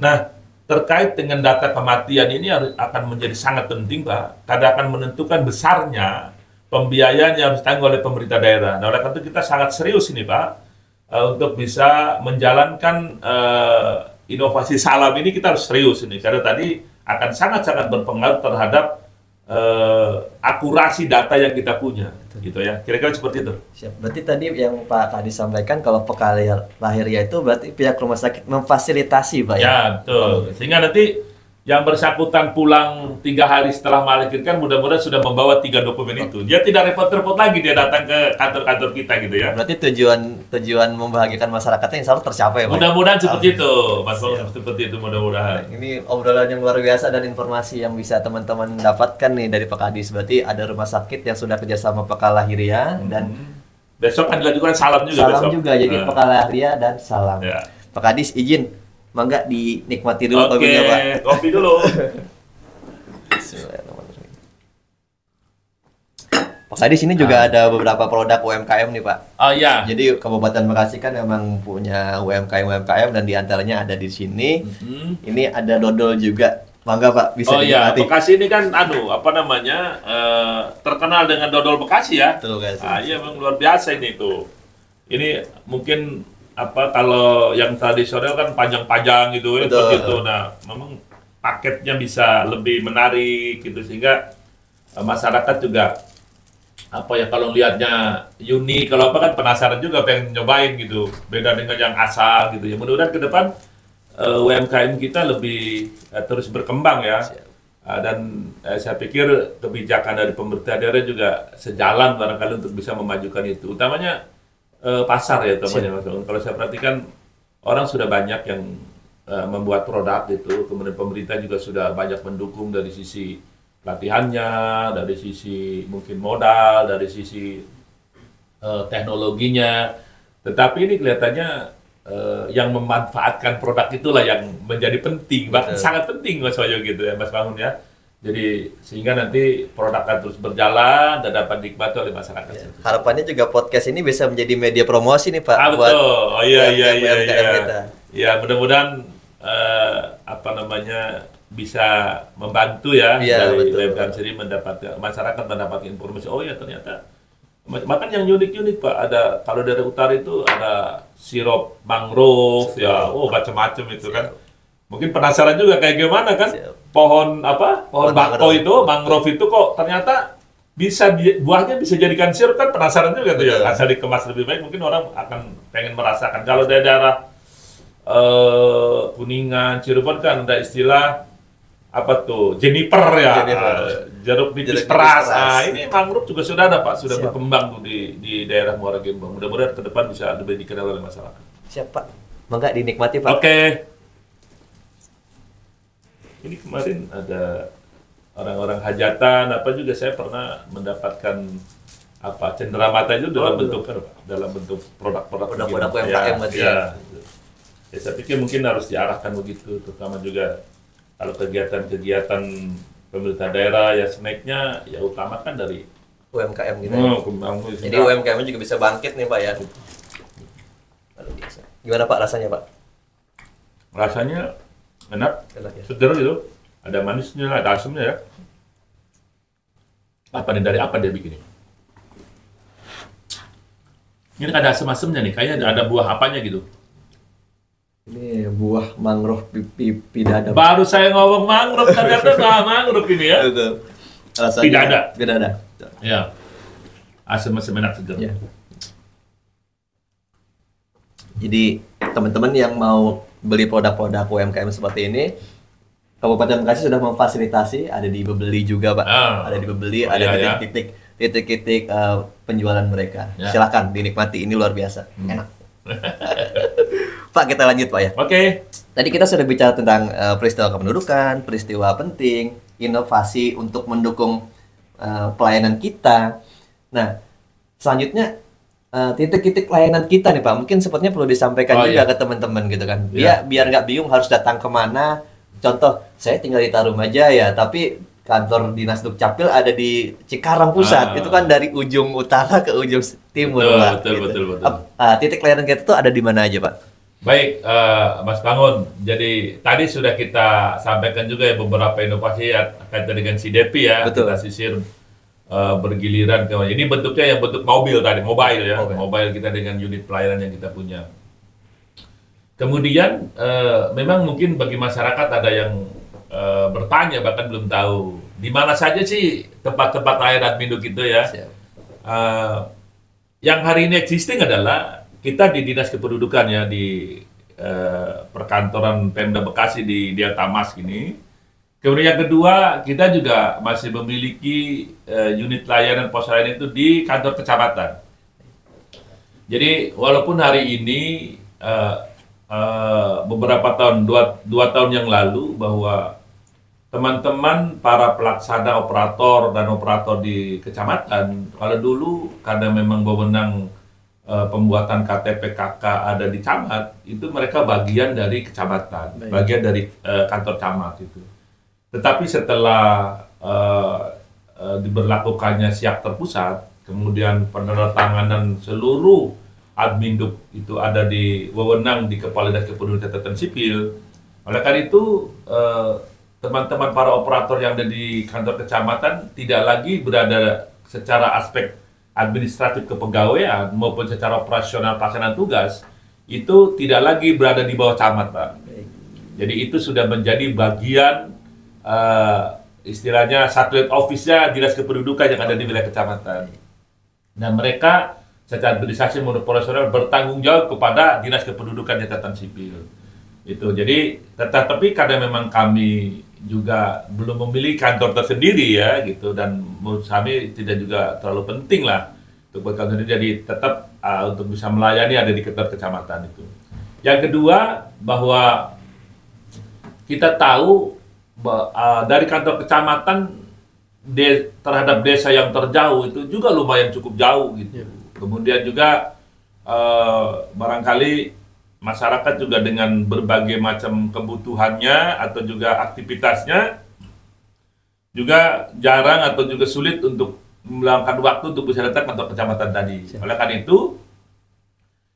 Nah, terkait dengan data kematian ini akan menjadi sangat penting Pak, karena akan menentukan besarnya pembiayaan yang harus ditanggung oleh pemerintah daerah. Nah, oleh karena itu kita sangat serius ini Pak, untuk bisa menjalankan inovasi salam ini kita harus serius ini, karena tadi akan sangat-sangat berpengaruh terhadap akurasi data yang kita punya, gitu ya. Kira-kira seperti itu. Siap. Berarti tadi yang Pak Kadis sampaikan kalau Pekalaria itu berarti pihak rumah sakit memfasilitasi Pak ya? Ya, betul. Sehingga nanti yang bersangkutan pulang 3 hari setelah melahirkan mudah-mudahan sudah membawa 3 dokumen itu. Dia tidak repot-repot lagi dia datang ke kantor-kantor kita gitu ya. Berarti tujuan membahagiakan masyarakatnya insya Allah tercapai Pak. Mudah-mudahan seperti itu, Mas Bang, seperti itu mudah-mudahan. Ini obrolan yang luar biasa dan informasi yang bisa teman-teman dapatkan nih dari Pak Kadis. Berarti ada rumah sakit yang sudah kerjasama Pekalaria dan besok akan dilakukan salam juga. Salam juga, jadi Pekalaria dan salam. Ya. Pak Kadis izin. Mangga dinikmati dulu kopinya Pak. Kopi dulu. Pak Kadis ini juga ada beberapa produk UMKM nih Pak. Oh iya. Jadi Kabupaten Bekasi kan memang punya UMKM dan diantaranya ada di sini. Ini ada dodol juga. Mangga Pak bisa dinikmati. Iya, Bekasi ini kan terkenal dengan dodol Bekasi ya. Betul guys. Iya memang luar biasa ini tuh. Ini mungkin kalau yang tradisional kan panjang-panjang gitu ya, gitu. Nah, memang paketnya bisa lebih menarik gitu sehingga masyarakat juga apa ya, kalau lihatnya unik, kalau apa kan penasaran juga pengen nyobain gitu. Beda dengan yang asal gitu ya. Mudah-mudahan ke depan UMKM kita lebih terus berkembang ya. Dan saya pikir kebijakan dari pemerintah daerah juga sejalan barangkali untuk bisa memajukan itu. Utamanya pasar ya utamanya Mas. Kalau saya perhatikan orang sudah banyak yang membuat produk gitu, kemudian pemerintah juga sudah banyak mendukung dari sisi pelatihannya, dari sisi mungkin modal, dari sisi teknologinya. Tetapi ini kelihatannya yang memanfaatkan produk itulah yang menjadi penting, bahkan sangat penting Mas Wahyu gitu ya Mas Bangun ya. Jadi sehingga nanti produk akan terus berjalan dan dapat dinikmati oleh masyarakat. Ya. Harapannya juga podcast ini bisa menjadi media promosi nih Pak. Betul. Oh iya. Kita. Ya mudah-mudahan bisa membantu ya, dari UMKM sendiri masyarakat mendapatkan informasi. Oh ya ternyata bahkan yang unik-unik Pak, ada kalau dari utara itu ada sirup mangrove ya, macam-macam itu kan. Mungkin penasaran juga kayak gimana kan pohon bakau itu, mangrove itu kok ternyata buahnya bisa jadikan sirup kan, penasaran juga tuh ya. Asal dikemas lebih baik mungkin orang akan pengen merasakan. Kalau dari daerah Kuningan, Cirebon kan ada istilah apa tuh, Jennifer ya, jeruk nipis peras. Nah, ini mangrove juga sudah ada Pak, sudah berkembang tuh di daerah Muara Gembong. Mudah-mudahan ke depan bisa lebih dikenal oleh masyarakat. Siap Pak, mangga dinikmati Pak. Oke. Ini kemarin ada orang-orang hajatan apa juga, saya pernah mendapatkan cenderamata itu dalam bentuk produk-produk UMKM ya. Ya, saya pikir mungkin harus diarahkan begitu, terutama juga kalau kegiatan-kegiatan pemerintah daerah ya snacknya ya utamakan dari UMKM gitu. Jadi UMKM juga bisa bangkit nih Pak ya. Gimana Pak rasanya Pak? Rasanya enak ya. Seger gitu. Ada manisnya, ada asamnya ya. Dari apa dia bikinnya? Ini ada asam-asamnya nih, kayaknya ada buah apanya gitu. Ini buah mangrove pidada. Baru saya ngomong mangrove, ternyata buah mangrove ini ya. Betul. Rasanya pidada. Ya. Asam-asam enak seger. Ya. Jadi teman-teman yang mau beli produk-produk UMKM seperti ini, Kabupaten Bekasi sudah memfasilitasi, ada di Bebeli juga Pak. Ada di Bebeli, ada titik-titik penjualan mereka. Ya. Silakan dinikmati, ini luar biasa, enak. Pak, kita lanjut Pak ya. Oke. Tadi kita sudah bicara tentang peristiwa kependudukan, peristiwa penting, inovasi untuk mendukung pelayanan kita. Nah, selanjutnya titik-titik layanan kita nih Pak, mungkin sepertinya perlu disampaikan juga ke teman-teman gitu kan. Biar nggak bingung harus datang kemana. Contoh, saya tinggal di Tarumajaya, tapi kantor dinas Dukcapil ada di Cikarang Pusat. Itu kan dari ujung utara ke ujung timur Pak. Betul. Titik layanan kita itu ada di mana aja Pak? Baik, Mas Bangun. Jadi tadi sudah kita sampaikan juga ya beberapa inovasi kaitan dengan CDP ya. Betul. Kita sisir bergiliran ke ini bentuknya yang bentuk mobile ya. Mobile kita dengan unit pelayanan yang kita punya. Kemudian memang mungkin bagi masyarakat ada yang bertanya bahkan belum tahu di mana saja sih tempat-tempat layanan Adminduk itu ya. Yang hari ini existing adalah kita di Dinas Kependudukan ya, di perkantoran Pemda Bekasi di Delta Mas ini. Kemudian yang kedua, kita juga masih memiliki unit layanan pos layanan itu di kantor kecamatan. Jadi walaupun hari ini beberapa tahun, dua tahun yang lalu, bahwa teman-teman para pelaksana operator dan operator di kecamatan, kalau dulu karena memang wewenang pembuatan KTP KK ada di camat, itu mereka bagian dari kecamatan, bagian dari kantor camat itu. Tetapi setelah diberlakukannya SIAK terpusat, kemudian penandatanganan seluruh Adminduk itu ada di wewenang di Kepala Dinas Kependudukan Catatan Sipil. Oleh karena itu, teman-teman para operator yang ada di kantor kecamatan tidak lagi berada secara aspek administratif kepegawaian maupun secara operasional pelaksanaan tugas, itu tidak lagi berada di bawah camat, Pak. Jadi itu sudah menjadi bagian istilahnya satelit office-nya Dinas Kependudukan yang ada di wilayah kecamatan. Dan mereka secara administrasi maupun operasional bertanggung jawab kepada Dinas Kependudukan dan Catatan Sipil. Itu. Jadi tetapi karena memang kami juga belum memiliki kantor tersendiri ya gitu, dan menurut kami tidak juga terlalu penting lah untuk berkantor sendiri, jadi tetap untuk bisa melayani ada di kantor kecamatan itu. Yang kedua, bahwa kita tahu dari kantor kecamatan terhadap desa yang terjauh itu juga lumayan cukup jauh gitu. Kemudian juga barangkali masyarakat juga dengan berbagai macam kebutuhannya atau juga aktivitasnya juga jarang atau juga sulit untuk meluangkan waktu untuk bisa datang ke kantor kecamatan tadi. Oleh karena itu,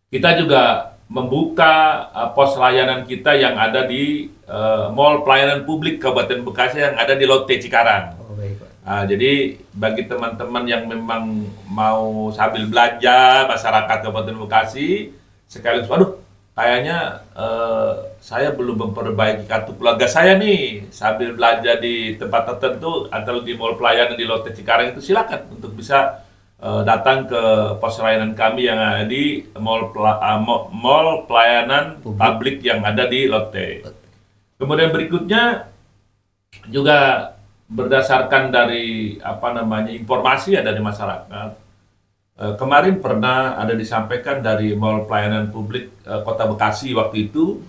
kita juga membuka pos layanan kita yang ada di Mall Pelayanan Publik Kabupaten Bekasi yang ada di Lotte Cikarang. Jadi bagi teman-teman yang memang mau sambil belanja, masyarakat Kabupaten Bekasi, sekaligus, aduh kayaknya saya belum memperbaiki kartu keluarga saya nih, sambil belanja di tempat tertentu atau di Mall Pelayanan di Lotte Cikarang itu, silakan untuk bisa datang ke pos layanan kami yang ada di Mall Pelayanan Publik yang ada di Lotte. Kemudian berikutnya juga berdasarkan dari informasi ya dari masyarakat, kemarin pernah ada disampaikan dari Mall Pelayanan Publik Kota Bekasi, waktu itu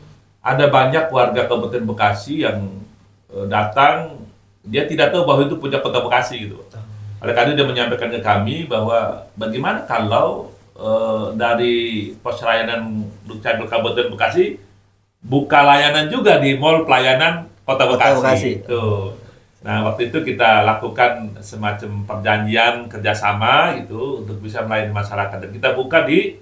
ada banyak warga Kabupaten Bekasi yang datang, dia tidak tahu bahwa itu punya Kota Bekasi gitu. Oleh karena itu dia menyampaikan ke kami bahwa bagaimana kalau dari pos layanan Dukcapil Kabupaten Bekasi buka layanan juga di Mall Pelayanan Kota Bekasi. Tuh. Nah, waktu itu kita lakukan semacam perjanjian kerjasama gitu untuk bisa melayani masyarakat, dan kita buka di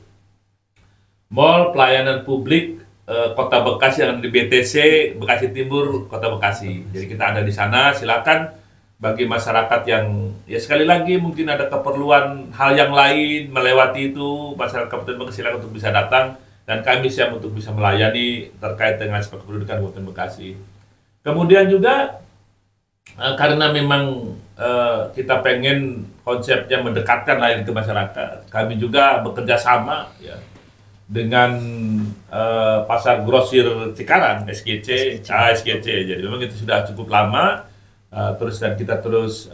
Mall Pelayanan Publik Kota Bekasi yang ada di BTC Bekasi Timur Kota Bekasi. Jadi kita ada di sana, silakan bagi masyarakat yang ya sekali lagi mungkin ada keperluan hal yang lain melewati itu, masyarakat Kabupaten Bekasi silakan untuk bisa datang, dan kami siap untuk bisa melayani terkait dengan aspek kependudukan Kabupaten Bekasi. Kemudian juga karena memang kita pengen konsepnya mendekatkan layanan ke masyarakat, kami juga bekerja sama ya dengan Pasar Grosir Cikarang, SGC. Jadi memang itu sudah cukup lama, dan kita terus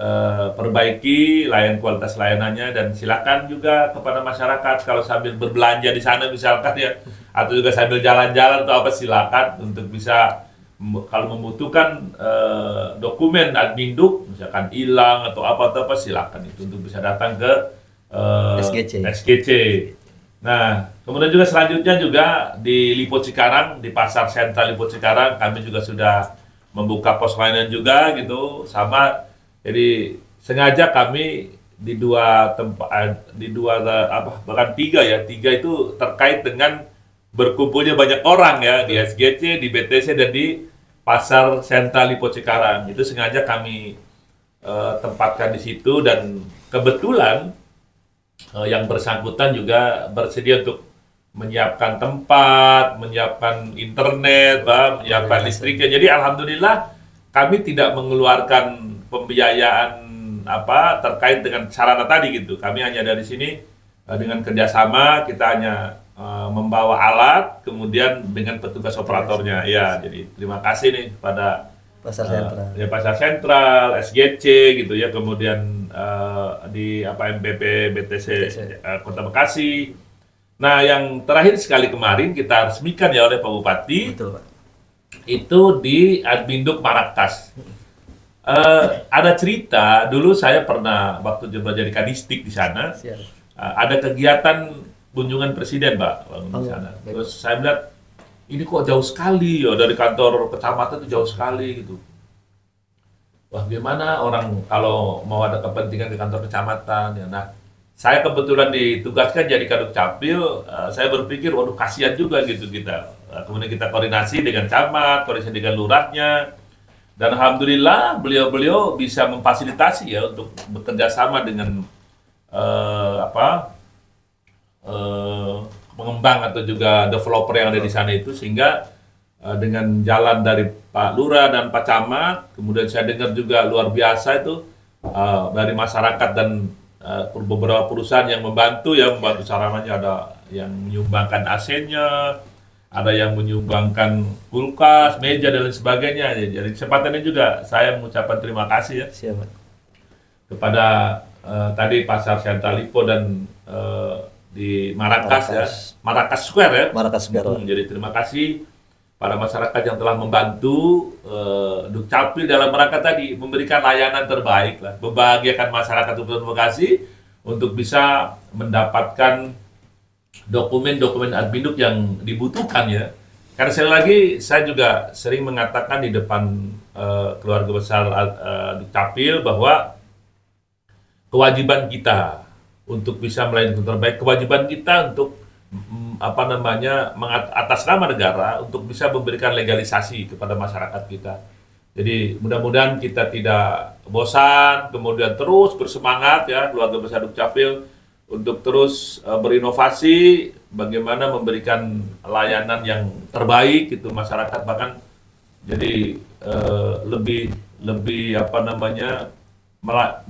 perbaiki kualitas layanannya, dan silakan juga kepada masyarakat kalau sambil berbelanja di sana misalkan ya, atau juga sambil jalan-jalan atau apa, silakan untuk bisa kalau membutuhkan dokumen Adminduk, misalkan hilang atau apa silakan itu untuk bisa datang ke SGC. Nah, kemudian juga selanjutnya juga di Lipo Cikarang, di Pasar Sentral Lipo Cikarang, kami juga sudah membuka pos layanan juga gitu, sama. Jadi sengaja kami di dua tempat, bahkan tiga itu terkait dengan berkumpulnya banyak orang ya, di SGC, di BTC, dan di Pasar Sentral Lipo Cikarang. Itu sengaja kami tempatkan di situ, dan kebetulan yang bersangkutan juga bersedia untuk menyiapkan tempat, menyiapkan internet, menyiapkan listriknya. Jadi alhamdulillah kami tidak mengeluarkan pembiayaan terkait dengan sarana tadi gitu. Kami hanya dari sini dengan kerjasama, kita hanya membawa alat, kemudian dengan petugas operatornya. Ya, jadi terima kasih nih kepada Pasar Sentral, SGC gitu ya, kemudian di MPP BTC Kota Bekasi. Nah, yang terakhir sekali kemarin kita resmikan ya oleh Pak Bupati. Betul, Pak. Itu di Adminduk Marangkas. Ada cerita, dulu saya pernah waktu jadi kadistik di sana. Ada kegiatan kunjungan presiden, Pak, di sana. Terus saya melihat ini kok jauh sekali ya dari kantor kecamatan, itu jauh sekali gitu. Wah, gimana orang kalau mau ada kepentingan ke kantor kecamatan ya. Nah, saya kebetulan ditugaskan jadi Kaduk Capil, saya berpikir waduh kasihan juga gitu kita. Kemudian kita koordinasi dengan camat, koordinasi dengan lurahnya. Dan alhamdulillah beliau bisa memfasilitasi ya untuk bekerja sama dengan pengembang atau juga developer yang ada di sana itu, sehingga dengan jalan dari Pak Lurah dan Pak Camat, kemudian saya dengar juga luar biasa itu dari masyarakat dan beberapa perusahaan yang membantu sarananya, ada yang menyumbangkan AC-nya, ada yang menyumbangkan kulkas, meja dan lain sebagainya. Jadi kesempatan ini juga saya mengucapkan terima kasih ya. Siap. Kepada tadi Pasar Siantar-Lipo dan di Marrakas. Marrakas Square ya. Marrakas Square. Jadi terima kasih pada masyarakat yang telah membantu Dukcapil dalam rangka tadi memberikan layanan terbaik lah, membahagiakan masyarakat Kabupaten Bekasi untuk bisa mendapatkan dokumen-dokumen Adminduk yang dibutuhkan ya. Karena sekali lagi saya juga sering mengatakan di depan keluarga besar Dukcapil bahwa kewajiban kita untuk bisa melayani yang terbaik, kewajiban kita untuk atas nama negara untuk bisa memberikan legalisasi kepada masyarakat kita. Jadi mudah-mudahan kita tidak bosan, kemudian terus bersemangat ya keluarga besar Dukcapil untuk terus berinovasi, bagaimana memberikan layanan yang terbaik itu masyarakat, bahkan jadi lebih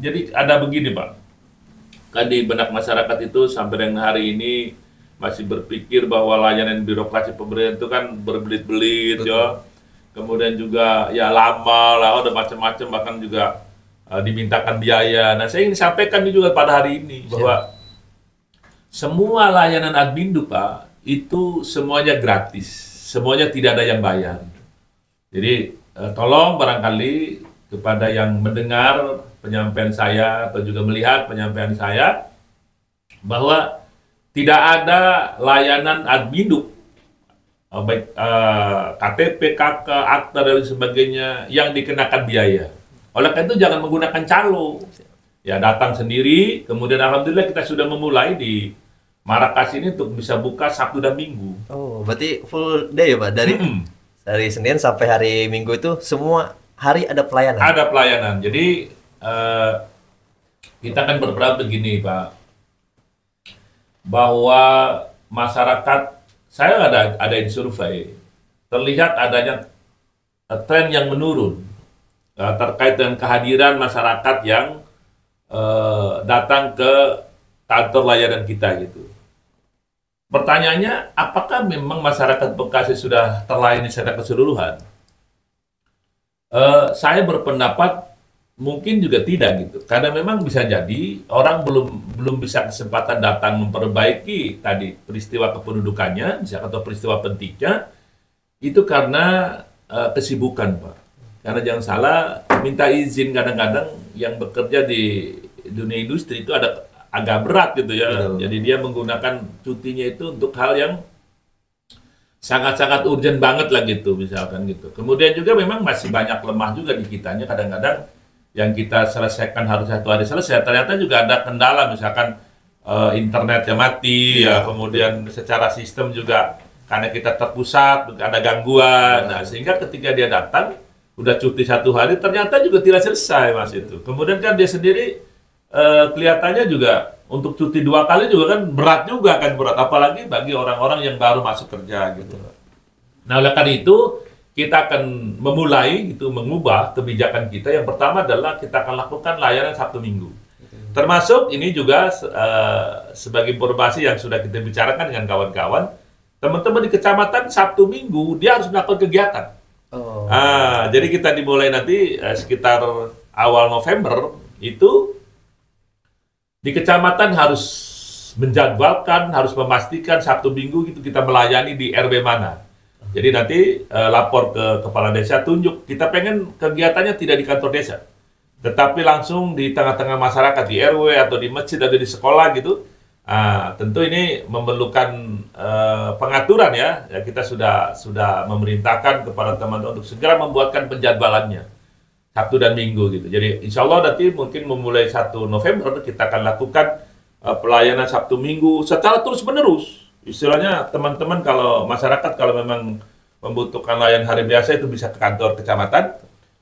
jadi ada begini Pak, kan di benak masyarakat itu sampai dengan hari ini masih berpikir bahwa layanan birokrasi pemerintah itu kan berbelit-belit ya, kemudian juga ya lama lah, ada macam-macam, bahkan juga dimintakan biaya. Nah saya ingin sampaikan juga pada hari ini bahwa semua layanan Adminduk Pak itu semuanya gratis, semuanya tidak ada yang bayar. Jadi tolong barangkali kepada yang mendengar penyampaian saya atau juga melihat penyampaian saya bahwa tidak ada layanan Adminduk baik KTP, KK, akta dan sebagainya yang dikenakan biaya. Oleh karena itu jangan menggunakan calo. Ya datang sendiri, kemudian alhamdulillah kita sudah memulai di Marrakas ini untuk bisa buka Sabtu dan Minggu. Oh, berarti full day ya Pak? Dari Senin sampai hari Minggu itu semua hari ada pelayanan? Ada pelayanan. Jadi kita kan berperan begini Pak, bahwa masyarakat, saya ada di survei, terlihat adanya tren yang menurun terkait dengan kehadiran masyarakat yang datang ke kantor layanan kita gitu. Pertanyaannya, apakah memang masyarakat Bekasi sudah terlayani secara keseluruhan? Saya berpendapat mungkin juga tidak gitu, karena memang bisa jadi orang belum bisa kesempatan datang memperbaiki tadi peristiwa kependudukannya, misalkan atau peristiwa pentingnya, itu karena kesibukan Pak. Karena jangan salah, minta izin kadang-kadang yang bekerja di dunia industri itu agak berat gitu ya. Betul. Jadi dia menggunakan cutinya itu untuk hal yang sangat-sangat urgent banget lah gitu, misalkan gitu. Kemudian juga memang masih banyak lemah juga di kitanya, kadang-kadang yang kita selesaikan harus satu hari selesai, ternyata juga ada kendala, misalkan internetnya mati, ya kemudian secara sistem juga karena kita terpusat, ada gangguan, nah sehingga ketika dia datang, udah cuti satu hari, ternyata juga tidak selesai Mas itu. Kemudian kan dia sendiri kelihatannya juga untuk cuti 2 kali juga kan berat, apalagi bagi orang-orang yang baru masuk kerja gitu. Nah oleh karena itu, kita akan memulai itu mengubah kebijakan kita. Yang pertama adalah kita akan lakukan layanan Sabtu Minggu. Termasuk ini juga sebagai informasi yang sudah kita bicarakan dengan kawan-kawan, teman-teman di kecamatan Sabtu Minggu dia harus melakukan kegiatan. Jadi kita dimulai nanti sekitar awal November itu di kecamatan harus menjadwalkan, harus memastikan Sabtu Minggu itu kita melayani di RW mana. Jadi nanti lapor ke kepala desa, tunjuk kita pengen kegiatannya tidak di kantor desa, tetapi langsung di tengah-tengah masyarakat, di RW atau di masjid atau di sekolah gitu. Tentu ini memerlukan pengaturan ya. Kita sudah memerintahkan kepada teman-teman untuk segera membuatkan penjadwalannya Sabtu dan Minggu gitu. Jadi insya Allah nanti mungkin memulai 1 November kita akan lakukan pelayanan Sabtu Minggu secara terus-menerus. Istilahnya teman-teman kalau masyarakat kalau memang membutuhkan layanan hari biasa itu bisa ke kantor kecamatan,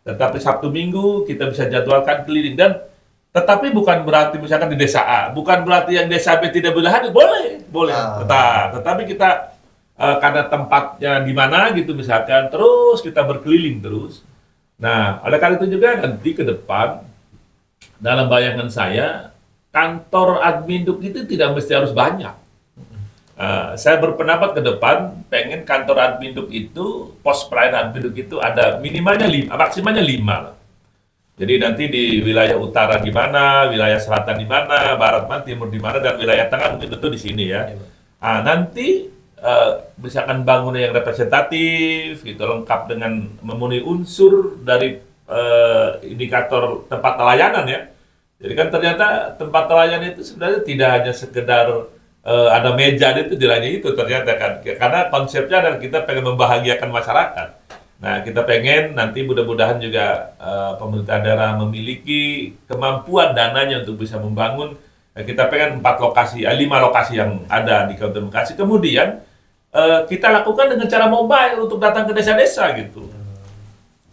tetapi Sabtu Minggu kita bisa jadwalkan keliling. Dan tetapi bukan berarti misalkan di desa A, bukan berarti yang desa B tidak boleh hadir, boleh. Tetapi kita karena tempatnya di mana gitu misalkan, terus kita berkeliling terus. Nah oleh karena itu juga nanti ke depan dalam bayangan saya kantor adminduk itu tidak mesti harus banyak. Saya berpendapat ke depan pengen kantor adminduk itu, pos pelayanan adminduk itu ada minimalnya 5, maksimalnya 5 lah. Jadi nanti di wilayah utara di mana, wilayah selatan di mana, barat mana, timur di mana, dan wilayah tengah mungkin tentu di sini ya. Nanti misalkan bangunan yang representatif, gitu, lengkap dengan memenuhi unsur dari indikator tempat pelayanan ya. Jadi kan ternyata tempat pelayanan itu sebenarnya tidak hanya sekedar ada meja itu diranya itu ternyata kan, karena konsepnya adalah kita pengen membahagiakan masyarakat. Nah, kita pengen nanti mudah-mudahan juga pemerintah daerah memiliki kemampuan dananya untuk bisa membangun. Kita pengen 5 lokasi yang ada di Kabupaten Bekasi. Kemudian kita lakukan dengan cara mobile untuk datang ke desa-desa gitu.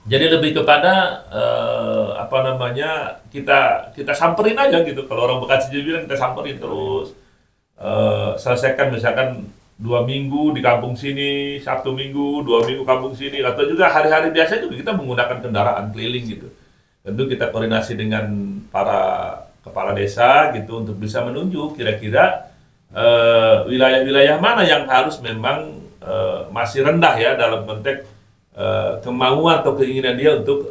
Jadi lebih kepada kita samperin aja gitu. Kalau orang Bekasi juga bilang kita samperin terus. Selesaikan misalkan 2 minggu di kampung sini, Sabtu Minggu, 2 minggu kampung sini, atau juga hari-hari biasa juga kita menggunakan kendaraan keliling gitu. Tentu kita koordinasi dengan para kepala desa gitu untuk bisa menunjuk kira-kira wilayah-wilayah mana yang harus memang masih rendah ya dalam konteks kemauan atau keinginan dia untuk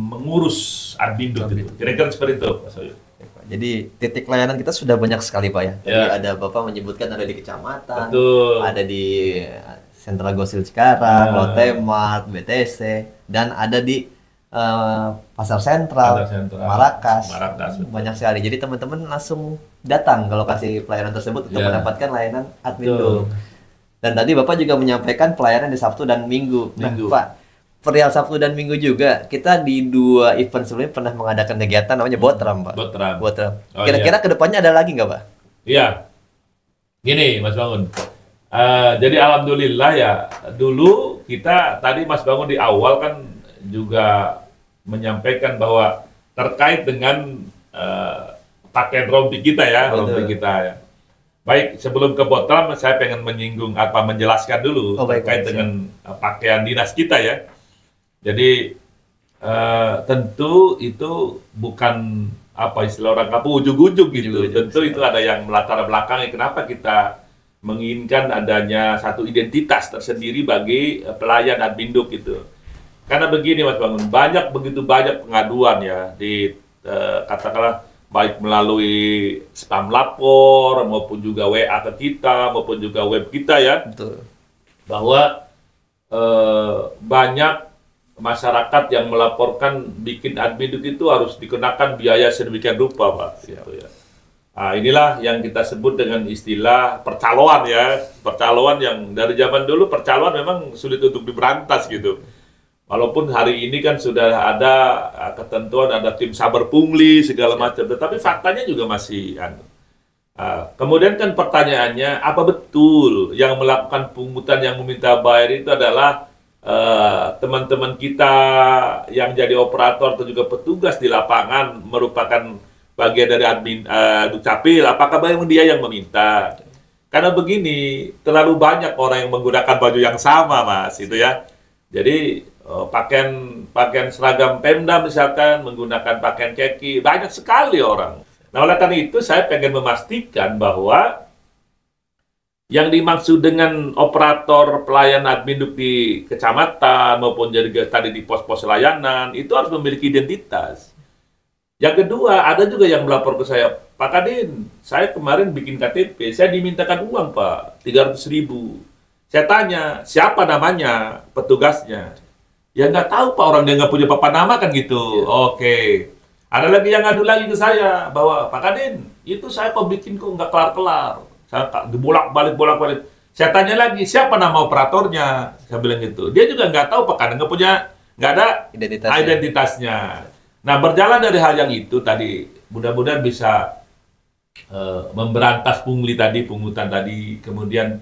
mengurus adminduk gitu. Kira-kira seperti itu, Pak Soyo. Jadi titik layanan kita sudah banyak sekali Pak ya. Jadi ada Bapak menyebutkan ada di kecamatan, betul, ada di Sentra Gosil Cikarang, Lotte Mart, BTC, dan ada di Pasar Sentral, Marakas. Banyak sekali. Jadi teman-teman langsung datang ke lokasi pelayanan tersebut untuk mendapatkan layanan adminduk. Dan tadi Bapak juga menyampaikan pelayanan di Sabtu dan Minggu. Nah, Pak, perihal Sabtu dan Minggu juga, kita di 2 event sebelumnya pernah mengadakan kegiatan namanya Botram, Pak. Botram. Kira-kira kedepannya ada lagi nggak, Pak? Iya. Gini, Mas Bangun. Jadi alhamdulillah ya, dulu kita, tadi Mas Bangun di awal kan juga menyampaikan bahwa terkait dengan pakaian rompi kita ya, Baik, sebelum ke Botram, saya pengen menjelaskan dulu terkait dengan pakaian dinas kita ya. Jadi tentu itu bukan istilah orang kampung ujug-ujug gitu. Tentu itu ada yang melatar belakangi kenapa kita menginginkan adanya satu identitas tersendiri bagi pelayan adminduk gitu. Karena begini Mas Bangun, begitu banyak pengaduan ya di katakanlah baik melalui spam lapor maupun juga WA ke kita maupun juga web kita ya. Betul. Bahwa banyak masyarakat yang melaporkan bikin adminduk itu harus dikenakan biaya sedemikian rupa, Pak. Gitu ya. Nah, inilah yang kita sebut dengan istilah percaloan ya. Percaloan yang dari zaman dulu percaloan memang sulit untuk diberantas gitu. Walaupun hari ini kan sudah ada ketentuan, ada tim saber pungli segala macam, tetapi faktanya juga masih kemudian kan pertanyaannya, apa betul yang melakukan pungutan yang meminta bayar itu adalah teman-teman kita yang jadi operator atau juga petugas di lapangan merupakan bagian dari Dukcapil? Apakah memang dia yang meminta? Karena begini, terlalu banyak orang yang menggunakan baju yang sama, Mas, itu ya. Jadi pakaian seragam Pemda misalkan, menggunakan pakaian keki, banyak sekali orang. Nah, oleh karena itu saya pengen memastikan bahwa yang dimaksud dengan operator pelayanan adminduk di kecamatan maupun jadi tadi di pos-pos layanan itu harus memiliki identitas. Yang kedua, ada juga yang melapor ke saya, Pak Kadin, saya kemarin bikin KTP, saya dimintakan uang Pak, 300.000. Saya tanya, siapa namanya petugasnya? Ya nggak tahu Pak, orang dia nggak punya papan nama kan gitu. Oke. Ada lagi yang ngadu lagi ke saya bahwa Pak Kadin, itu saya kok bikin kok nggak kelar-kelar. Saya bolak-balik. Saya tanya lagi, siapa nama operatornya? Saya bilang gitu. Dia juga nggak tahu Pak Kadin, nggak ada identitasnya. Nah, berjalan dari hal yang itu tadi, mudah-mudahan bisa memberantas pungutan tadi, kemudian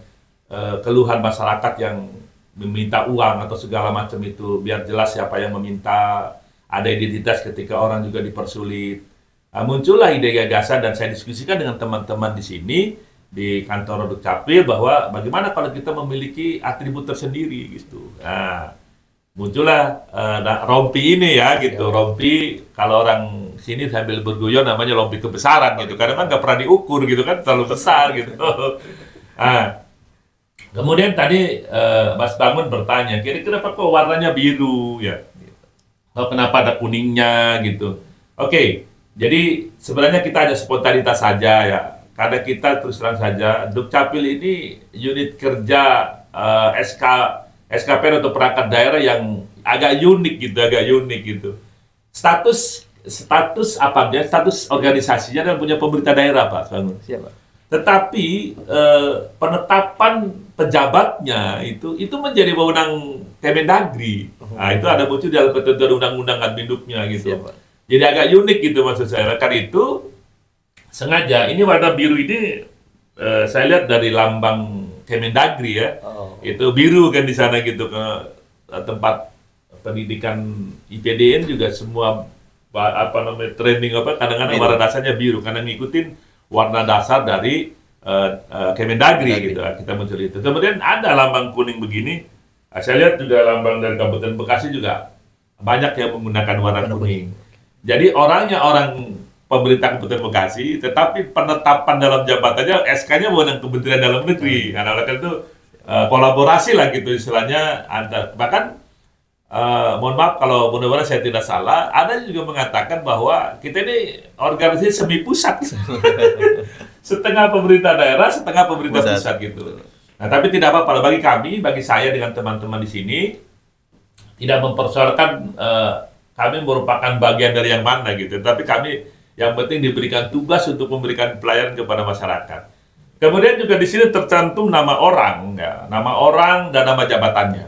keluhan masyarakat yang meminta uang atau segala macam itu, biar jelas siapa yang meminta, ada identitas ketika orang juga dipersulit. Nah, muncullah ide gagasan dan saya diskusikan dengan teman-teman di sini, di kantor Dukcapil, bahwa bagaimana kalau kita memiliki atribut tersendiri gitu. Nah, muncullah rompi ini ya gitu. Rompi kalau orang sini sambil berguyon namanya rompi kebesaran gitu. Karena memang nggak pernah diukur gitu kan, terlalu besar gitu. Nah, kemudian tadi Mas Bangun bertanya, kira-kira kok warnanya biru ya? Oh, kenapa ada kuningnya gitu? Oke, jadi sebenarnya kita ada spontanitas saja ya. Karena kita terus terang saja, Dukcapil ini unit kerja SKPN atau perangkat daerah yang agak unik gitu. Status apa dia? Status organisasinya dan punya pemerintah daerah, Pak Bangun. Siapa? Tetapi penetapan pejabatnya itu menjadi wewenang Kemendagri. Nah, itu ada muncul dalam ketentuan undang-undang Adminduknya gitu. Siapa? Jadi agak unik gitu maksud saya. Karena itu sengaja ini warna biru ini saya lihat dari lambang Kemendagri ya. Itu biru kan di sana gitu ke tempat pendidikan IPDN juga semua training kadang-kadang warna dasarnya biru karena ngikutin warna dasar dari Kemendagri gitu. Kita muncul itu. Kemudian ada lambang kuning begini. Saya lihat juga lambang dari Kabupaten Bekasi juga banyak yang menggunakan warna kuning. Jadi orangnya orang pemerintah Kabupaten Bekasi, tetapi penetapan dalam jabatannya SK-nya wewenang Kementerian Dalam Negeri. Karena oleh karena itu kolaborasi lah gitu istilahnya bahkan mohon maaf kalau benar-benar saya tidak salah, ada juga mengatakan bahwa kita ini organisasi semi pusat. Setengah pemerintah daerah, setengah pemerintah pusat gitu. Nah, tapi tidak apa-apa bagi kami, bagi saya dengan teman-teman di sini tidak mempersoalkan kami merupakan bagian dari yang mana gitu. Tapi kami yang penting diberikan tugas untuk memberikan pelayanan kepada masyarakat. Kemudian juga di sini tercantum nama orang, ya, nama orang dan nama jabatannya.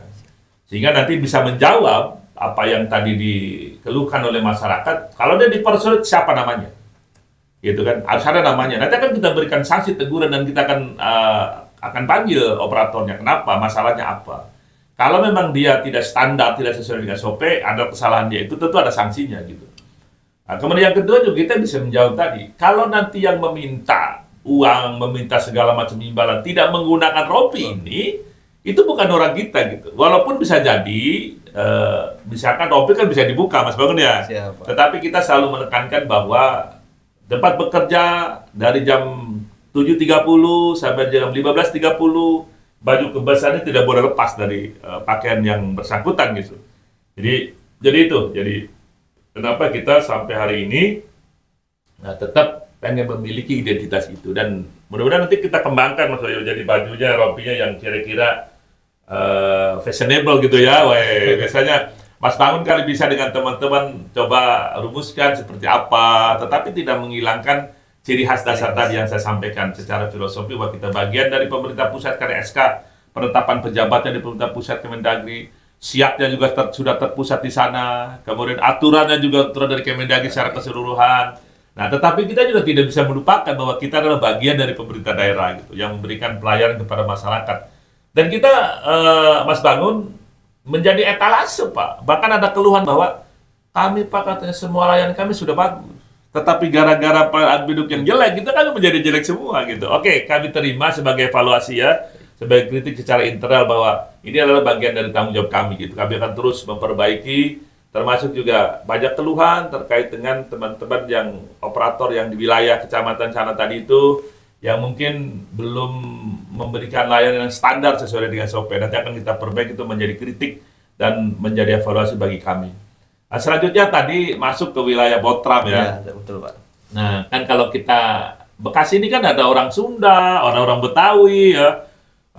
Sehingga nanti bisa menjawab apa yang tadi dikeluhkan oleh masyarakat. Kalau dia dipersulit siapa namanya? Gitu kan, harus ada namanya. Nanti akan kita berikan sanksi teguran dan kita akan panggil operatornya. Kenapa? Masalahnya apa? Kalau memang dia tidak standar, tidak sesuai dengan SOP, ada kesalahan dia itu tentu ada sanksinya gitu. Nah, kemudian yang kedua juga kita bisa menjawab tadi. Kalau nanti yang meminta uang, meminta segala macam imbalan tidak menggunakan rompi ini, itu bukan orang kita gitu. Walaupun bisa jadi, misalkan rompi kan bisa dibuka, Mas Bangun ya. Siapa? Tetapi kita selalu menekankan bahwa tempat bekerja dari jam 7.30 sampai jam 15.30 baju kebasannya tidak boleh lepas dari pakaian yang bersangkutan gitu. Jadi itu. Jadi kenapa kita sampai hari ini tetap pengen memiliki identitas itu dan mudah-mudahan nanti kita kembangkan Mas Wayu jadi bajunya, rompinya yang kira-kira fashionable gitu ya. Biasanya Mas Bangun kali bisa dengan teman-teman coba rumuskan seperti apa, tetapi tidak menghilangkan ciri khas dasar tadi yang saya sampaikan secara filosofi bahwa kita bagian dari pemerintah pusat karena SK penetapan pejabatnya di pemerintah pusat Kemendagri, siapnya juga sudah terpusat di sana, kemudian aturannya juga aturan dari Kemendagri secara keseluruhan. Nah, tetapi kita juga tidak bisa melupakan bahwa kita adalah bagian dari pemerintah daerah gitu yang memberikan pelayanan kepada masyarakat. Dan kita Mas Bangun menjadi etalase, Pak. Bahkan ada keluhan bahwa kami Pak katanya semua layanan kami sudah bagus. Tetapi gara-gara Pak Adminduk yang jelek, kita kan menjadi jelek semua gitu. Oke, kami terima sebagai evaluasi ya, sebagai kritik secara internal bahwa ini adalah bagian dari tanggung jawab kami gitu. Kami akan terus memperbaiki, termasuk juga banyak keluhan terkait dengan teman-teman yang operator yang di wilayah kecamatan sana tadi itu, yang mungkin belum memberikan layanan yang standar sesuai dengan SOP. Nanti akan kita perbaiki itu menjadi kritik dan menjadi evaluasi bagi kami. Nah, selanjutnya tadi masuk ke wilayah Botram ya. Ya, betul Pak. Nah, kan kalau kita Bekasi ini kan ada orang Sunda, orang-orang Betawi ya.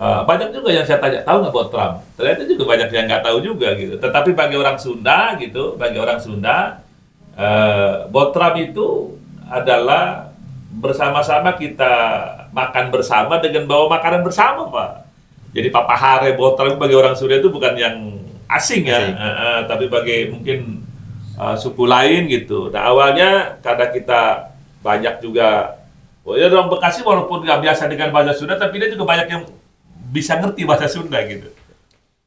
Banyak juga yang saya tanya, tahu nggak Botram? Ternyata juga banyak yang nggak tahu juga gitu. Tetapi bagi orang Sunda gitu, Botram itu adalah bersama-sama kita makan bersama dengan bawa makanan bersama, Pak. Jadi papahare Botram bagi orang Sunda itu bukan yang asing ya, tapi bagi mungkin suku lain gitu. Nah awalnya karena kita banyak juga, orang Bekasi walaupun nggak biasa dengan bahasa Sunda, tapi dia juga banyak yang bisa ngerti bahasa Sunda gitu.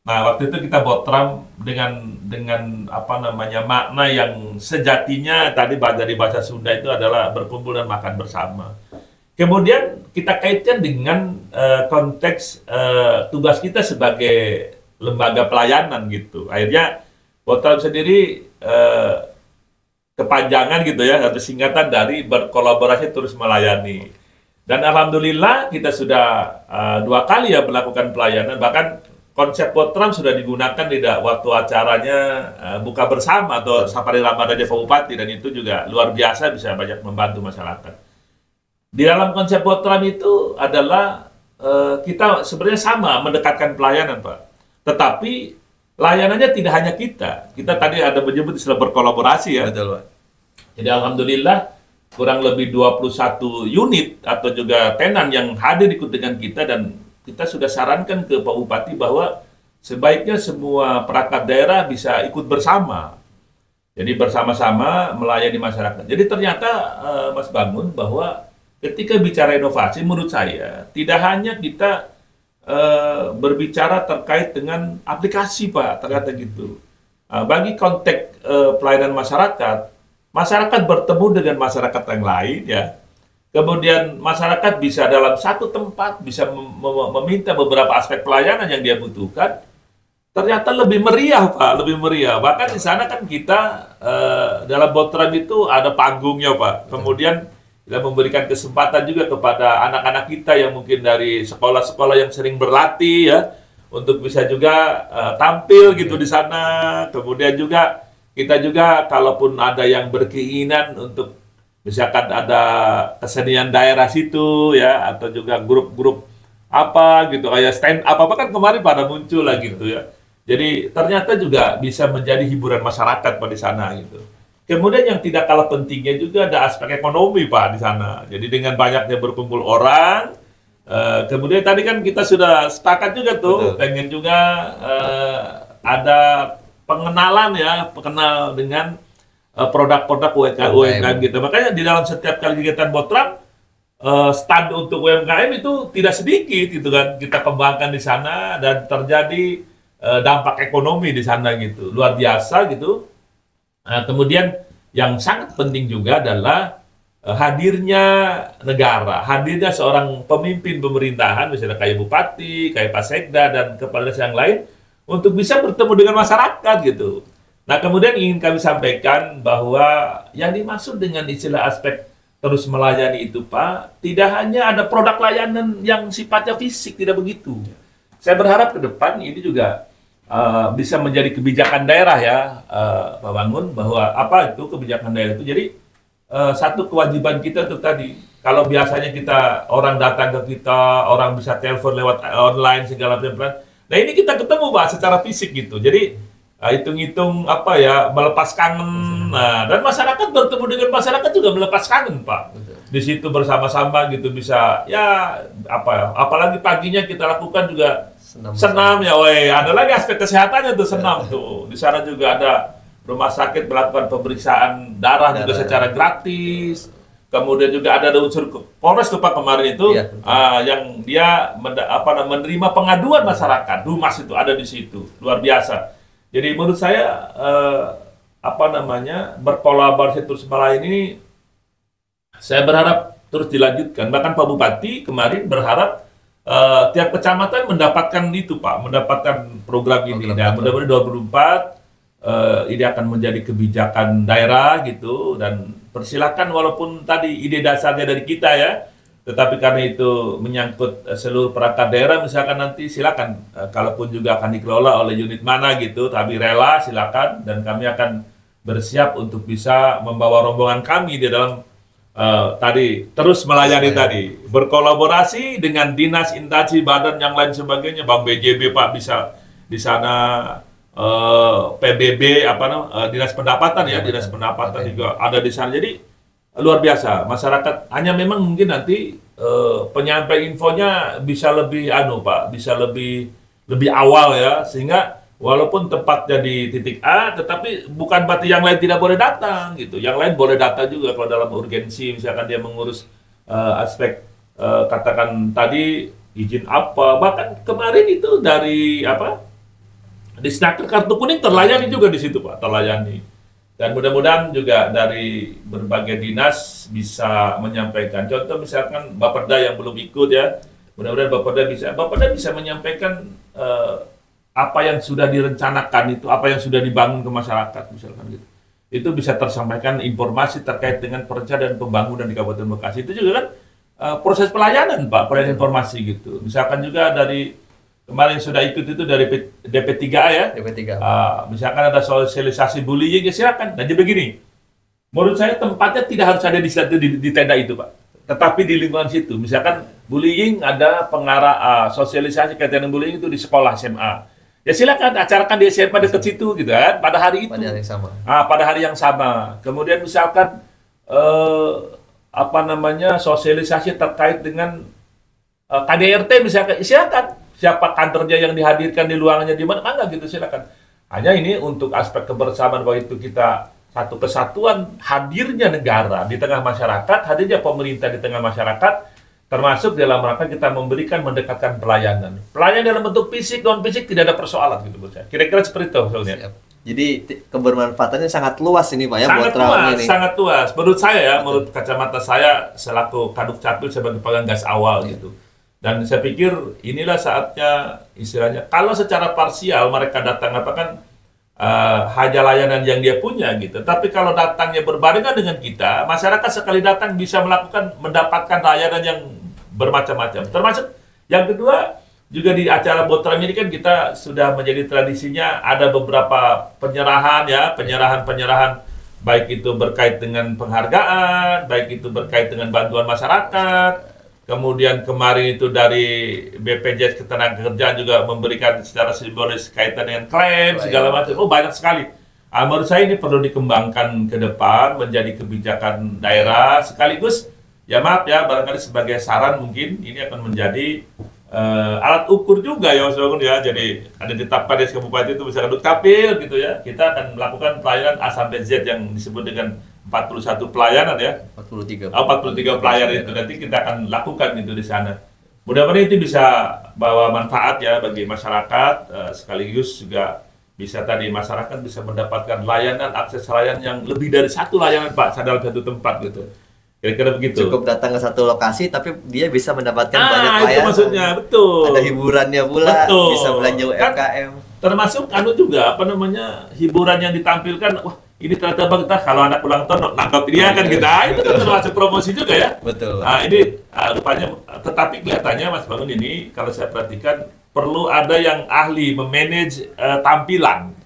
Nah waktu itu kita Botram dengan apa namanya makna yang sejatinya tadi dari bahasa Sunda itu adalah berkumpul dan makan bersama. Kemudian kita kaitkan dengan konteks tugas kita sebagai lembaga pelayanan gitu. Akhirnya Botram sendiri kepanjangan gitu ya, atau singkatan dari berkolaborasi terus melayani. Dan alhamdulillah kita sudah 2 kali ya melakukan pelayanan, bahkan konsep Botram sudah digunakan waktu acaranya buka bersama atau Safari Ramadan Pak Bupati, dan itu juga luar biasa bisa banyak membantu masyarakat. Di dalam konsep Botram itu adalah kita sebenarnya sama mendekatkan pelayanan Pak, tetapi layanannya tidak hanya kita tadi ada menyebut istilah berkolaborasi ya. Betul, Pak. Jadi alhamdulillah kurang lebih 21 unit atau juga tenan yang hadir ikut dengan kita, dan kita sudah sarankan ke Pak Bupati bahwa sebaiknya semua perangkat daerah bisa ikut bersama. Jadi bersama-sama melayani masyarakat. Jadi ternyata Mas Bangun bahwa ketika bicara inovasi menurut saya tidak hanya kita berbicara terkait dengan aplikasi Pak, ternyata gitu. Bagi konteks pelayanan masyarakat bertemu dengan masyarakat yang lain ya. Kemudian masyarakat bisa dalam satu tempat bisa meminta beberapa aspek pelayanan yang dia butuhkan. Ternyata lebih meriah Pak, lebih meriah. Bahkan di sana kan kita dalam Botram itu ada panggungnya Pak. Kemudian kita memberikan kesempatan juga kepada anak-anak kita yang mungkin dari sekolah-sekolah yang sering berlatih ya, untuk bisa juga tampil gitu di sana. Kemudian juga kita juga kalaupun ada yang berkeinginan untuk misalkan ada kesenian daerah situ ya, atau juga grup-grup apa gitu kayak stand up apa kan kemarin pada muncul lah gitu ya. Jadi ternyata juga bisa menjadi hiburan masyarakat Pak di sana gitu. Kemudian yang tidak kalah pentingnya juga ada aspek ekonomi Pak di sana. Jadi dengan banyaknya berkumpul orang, kemudian tadi kan kita sudah sepakat juga tuh, pengen juga ada pengenalan ya, pengenal dengan produk-produk UMKM gitu. Makanya di dalam setiap kali kegiatan Botram, stand untuk UMKM itu tidak sedikit gitu kan, kita kembangkan di sana dan terjadi dampak ekonomi di sana gitu, luar biasa gitu. Kemudian yang sangat penting juga adalah hadirnya negara, hadirnya seorang pemimpin pemerintahan, misalnya kayak Bupati, kayak Pak Sekda, dan kepala desa yang lain, untuk bisa bertemu dengan masyarakat gitu. Nah kemudian ingin kami sampaikan bahwa yang dimaksud dengan istilah aspek terus melayani itu Pak, tidak hanya ada produk layanan yang sifatnya fisik, tidak begitu. Saya berharap ke depan ini juga bisa menjadi kebijakan daerah ya Pak Bangun, bahwa apa itu kebijakan daerah itu. Jadi satu kewajiban kita itu tadi, kalau biasanya kita orang datang ke kita, orang bisa telepon lewat online segala macam. Nah ini kita ketemu Pak secara fisik gitu. Jadi hitung-hitung apa ya, melepas kangen. Nah dan masyarakat bertemu dengan masyarakat juga melepas kangen Pak. Di situ bersama-sama gitu bisa ya apa, apalagi paginya kita lakukan juga senam ya, weh. Ada lagi aspek kesehatannya tuh senam tuh. Di sana juga ada rumah sakit melakukan pemeriksaan darah juga secara gratis. Kemudian juga ada unsur Polres tuh Pak kemarin itu yang dia menerima pengaduan masyarakat. Dumas itu ada di situ, luar biasa. Jadi menurut saya berkolaborasi terus melayani ini, saya berharap terus dilanjutkan. Bahkan Pak Bupati kemarin berharap tiap kecamatan mendapatkan itu Pak, mendapatkan program ini. Nah, mudah-mudahan 2024 ini akan menjadi kebijakan daerah gitu, dan persilakan walaupun tadi ide dasarnya dari kita ya, tetapi karena itu menyangkut seluruh perangkat daerah, misalkan nanti silakan kalaupun juga akan dikelola oleh unit mana gitu, tapi rela silakan, dan kami akan bersiap untuk bisa membawa rombongan kami di dalam tadi terus melayani tadi, berkolaborasi dengan dinas, instansi, badan yang lain sebagainya, Bang BJB Pak bisa di sana, PBB dinas pendapatan ya, dinas pendapatan juga ada di sana. Jadi luar biasa masyarakat, hanya memang mungkin nanti penyampaian infonya bisa lebih Pak, bisa lebih awal ya, sehingga walaupun tempatnya di titik A, tetapi bukan berarti yang lain tidak boleh datang gitu. Yang lain boleh datang juga kalau dalam urgensi, misalkan dia mengurus aspek katakan tadi izin apa. Bahkan kemarin itu dari di Snaker kartu kuning terlayani juga di situ Pak, terlayani. Dan mudah-mudahan juga dari berbagai dinas bisa menyampaikan. Contoh misalkan Bapeda yang belum ikut ya, mudah-mudahan Bapeda bisa menyampaikan apa yang sudah direncanakan itu, apa yang sudah dibangun ke masyarakat misalkan gitu. Itu bisa tersampaikan informasi terkait dengan perencanaan pembangunan di Kabupaten Bekasi. Itu juga kan proses pelayanan Pak, pelayanan informasi gitu. Misalkan juga dari kemarin sudah ikut itu dari DP3A ya. DP3A. Misalkan ada sosialisasi bullying, ya silakan. Jadi begini, menurut saya tempatnya tidak harus ada di tenda itu Pak, tetapi di lingkungan situ. Misalkan bullying, ada pengarah sosialisasi kaitan dengan bullying itu di sekolah SMA. Ya silakan acarakan di SMA dekat situ gitu kan, pada hari itu. Pada hari yang sama. Pada hari yang sama. Kemudian misalkan sosialisasi terkait dengan KDRT misalkan, silakan. Siapa kadernya yang dihadirkan di luarnya di mana, enggak gitu, silakan. Hanya ini untuk aspek kebersamaan bahwa itu kita satu kesatuan, hadirnya negara di tengah masyarakat, hadirnya pemerintah di tengah masyarakat, termasuk dalam rangka kita mendekatkan pelayanan. Pelayanan dalam bentuk fisik, non fisik tidak ada persoalan gitu menurut saya. Kira-kira seperti itu maksudnya. Jadi kebermanfaatannya sangat luas ini Pak ya, sangat buat Trawan ini. Sangat luas. Menurut saya ya, menurut kacamata saya selaku Kaduk Capil sebagai penggagas awal gitu. Dan saya pikir inilah saatnya istilahnya, kalau secara parsial mereka datang hanya layanan yang dia punya gitu. Tapi kalau datangnya berbarengan dengan kita, masyarakat sekali datang bisa mendapatkan layanan yang bermacam-macam. Termasuk yang kedua, juga di acara Botram ini kan kita sudah menjadi tradisinya ada beberapa penyerahan baik itu berkait dengan penghargaan, baik itu berkait dengan bantuan masyarakat. Kemudian kemarin itu dari BPJS Ketenagakerjaan juga memberikan secara simbolis kaitan dengan klaim segala macam. Oh banyak sekali. Menurut saya ini perlu dikembangkan ke depan menjadi kebijakan daerah sekaligus ya maaf ya barangkali sebagai saran mungkin ini akan menjadi alat ukur juga ya Mas Bangun ya. Jadi ada ditetapkan di kabupaten itu misalkan Dukcapil gitu ya. Kita akan melakukan pelayanan A sampai Z yang disebut dengan 41 pelayanan ya. 43 pelayanan itu nanti kita akan lakukan itu di sana. Mudah-mudahan itu bisa bawa manfaat ya bagi masyarakat, sekaligus juga bisa tadi masyarakat bisa mendapatkan layanan, akses layanan yang lebih dari satu layanan Pak, dalam satu tempat gitu. Kira-kira begitu. Cukup datang ke satu lokasi tapi dia bisa mendapatkan banyak layanan. Itu maksudnya, betul. Ada hiburannya pula, betul. Bisa belanja UMKM. Termasuk juga hiburan yang ditampilkan, wah ini ternyata kita kalau anak ulang tahun nangkap dia kan kita, itu kan termasuk promosi juga ya. Betul. Ini rupanya, tetapi kelihatannya Mas Bangun ini kalau saya perhatikan perlu ada yang ahli memanage tampilan.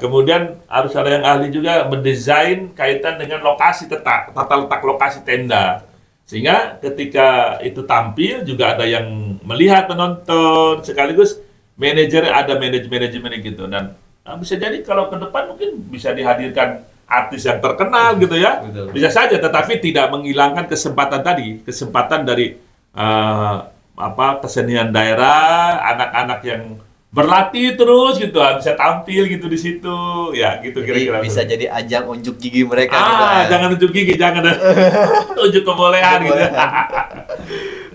Kemudian harus ada yang ahli juga mendesain kaitan dengan lokasi tata letak lokasi tenda. Sehingga ketika itu tampil juga ada yang melihat penonton sekaligus ada manajemen gitu. Dan bisa jadi kalau ke depan mungkin bisa dihadirkan artis yang terkenal gitu ya. Betul. Bisa saja, tetapi tidak menghilangkan kesempatan dari kesenian daerah, anak-anak yang berlatih terus gitu, bisa tampil gitu di situ, ya gitu kira-kira. Bisa jadi ajang unjuk gigi mereka gitu. Jangan unjuk gigi, jangan unjuk kebolehan gitu.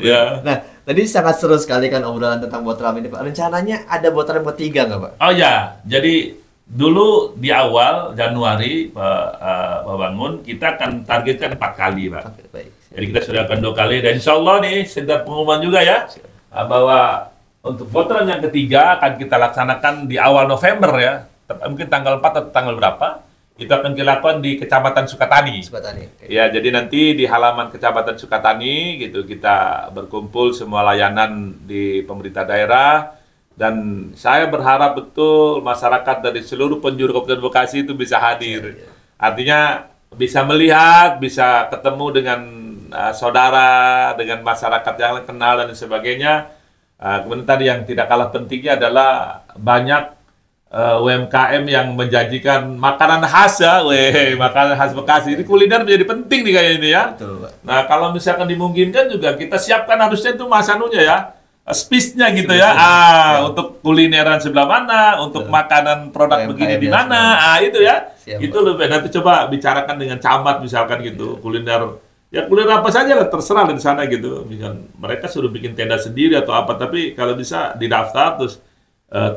Ya. Nah, tadi sangat seru sekali kan obrolan tentang Botram ini Pak. Rencananya ada Botram ketiga nggak Pak? Oh ya, jadi dulu di awal Januari Pak Bangun kita akan targetkan 4 kali Pak. Baik. Jadi kita sudah akan 2 kali dan insya Allah nih sedang pengumuman juga ya bahwa untuk Botram yang ketiga akan kita laksanakan di awal November ya, mungkin tanggal 4 atau tanggal berapa, itu akan dilakukan di Kecamatan Sukatani. Okay. Ya, jadi nanti di halaman Kecamatan Sukatani gitu kita berkumpul semua layanan di pemerintah daerah, dan saya berharap betul masyarakat dari seluruh penjuru Kabupaten Bekasi itu bisa hadir. Artinya bisa melihat, bisa ketemu dengan saudara, dengan masyarakat yang kenal dan sebagainya. Kemudian tadi yang tidak kalah pentingnya adalah banyak UMKM yang menjanjikan makanan khas ya, makanan khas Bekasi. Ini kuliner menjadi penting nih kayaknya ini ya. Betul, Pak. Nah kalau misalkan dimungkinkan juga kita siapkan harusnya itu masanunya ya, space-nya gitu ya. Untuk kulineran sebelah mana, untuk makanan produk UMKM begini di mana, itu ya. Siap, itu lebih. Nanti coba bicarakan dengan camat misalkan gitu, kuliner. Ya kuliner apa saja lah, terserah di sana gitu. Misalkan mereka suruh bikin tenda sendiri atau apa, tapi kalau bisa didaftar terus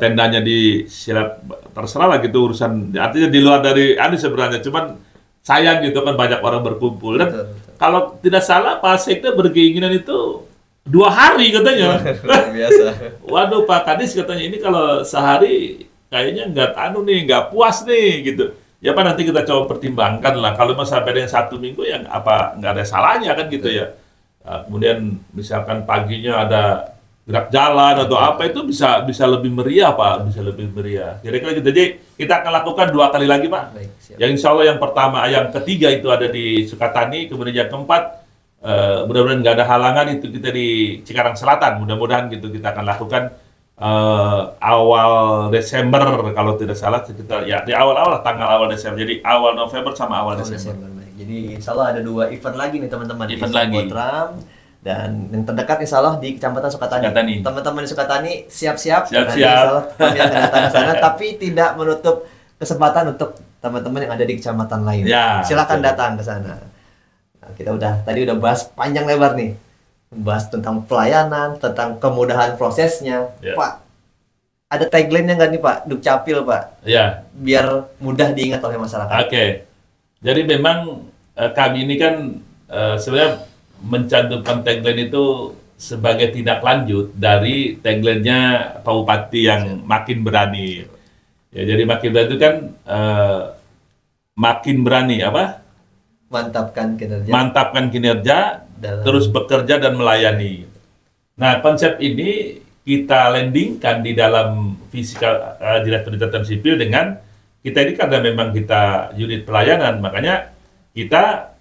tendanya disilap, terserah lah gitu urusan. Artinya di luar dari sebenarnya, cuman sayang gitu kan banyak orang berkumpul. Dan kalau tidak salah Pak Sekda berkeinginan itu 2 hari katanya. Luar biasa. Waduh Pak Kadis katanya ini kalau sehari kayaknya nggak puas nih gitu. Ya Pak nanti kita coba pertimbangkan lah. Kalau mau sampai dengan 1 minggu ya apa nggak ada salahnya kan gitu ya. Nah, kemudian misalkan paginya ada gerak jalan atau apa itu bisa lebih meriah Pak, bisa lebih meriah. Kira-kira gitu. Jadi kita akan lakukan 2 kali lagi Pak. Baik, siap. Yang insya Allah yang pertama, yang ketiga itu ada di Sukatani, kemudian yang keempat mudah-mudahan nggak ada halangan itu kita di Cikarang Selatan. Mudah-mudahan gitu kita akan lakukan awal Desember kalau tidak salah sekitar ya di awal-awal tanggal awal Desember. Jadi awal November sama awal Desember. Baik. Jadi insya Allah ada 2 event lagi nih teman-teman. Event lagi. Botram. Dan yang terdekat insya Allah di Kecamatan Sukatani. Teman-teman di Sukatani siap-siap. Nanti insya Allah kami akan datang ke sana, tapi tidak menutup kesempatan untuk teman-teman yang ada di kecamatan lain. Ya, silakan datang ke sana. Nah, kita tadi udah bahas panjang lebar nih, bahas tentang pelayanan, tentang kemudahan prosesnya. Ya. Pak, ada tagline-nya nggak nih Pak, Dukcapil Pak? Ya. Biar mudah diingat oleh masyarakat. Oke. Jadi memang kami ini kan sebenarnya mencantumkan tagline itu sebagai tindak lanjut dari tagline-nya Pak Bupati yang makin berani. Ya, jadi makin berani itu kan makin berani apa? Mantapkan kinerja, terus bekerja dan melayani. Nah, konsep ini kita landingkan di dalam fisikal Direktur Catatan Sipil dengan kita ini karena memang kita unit pelayanan, makanya kita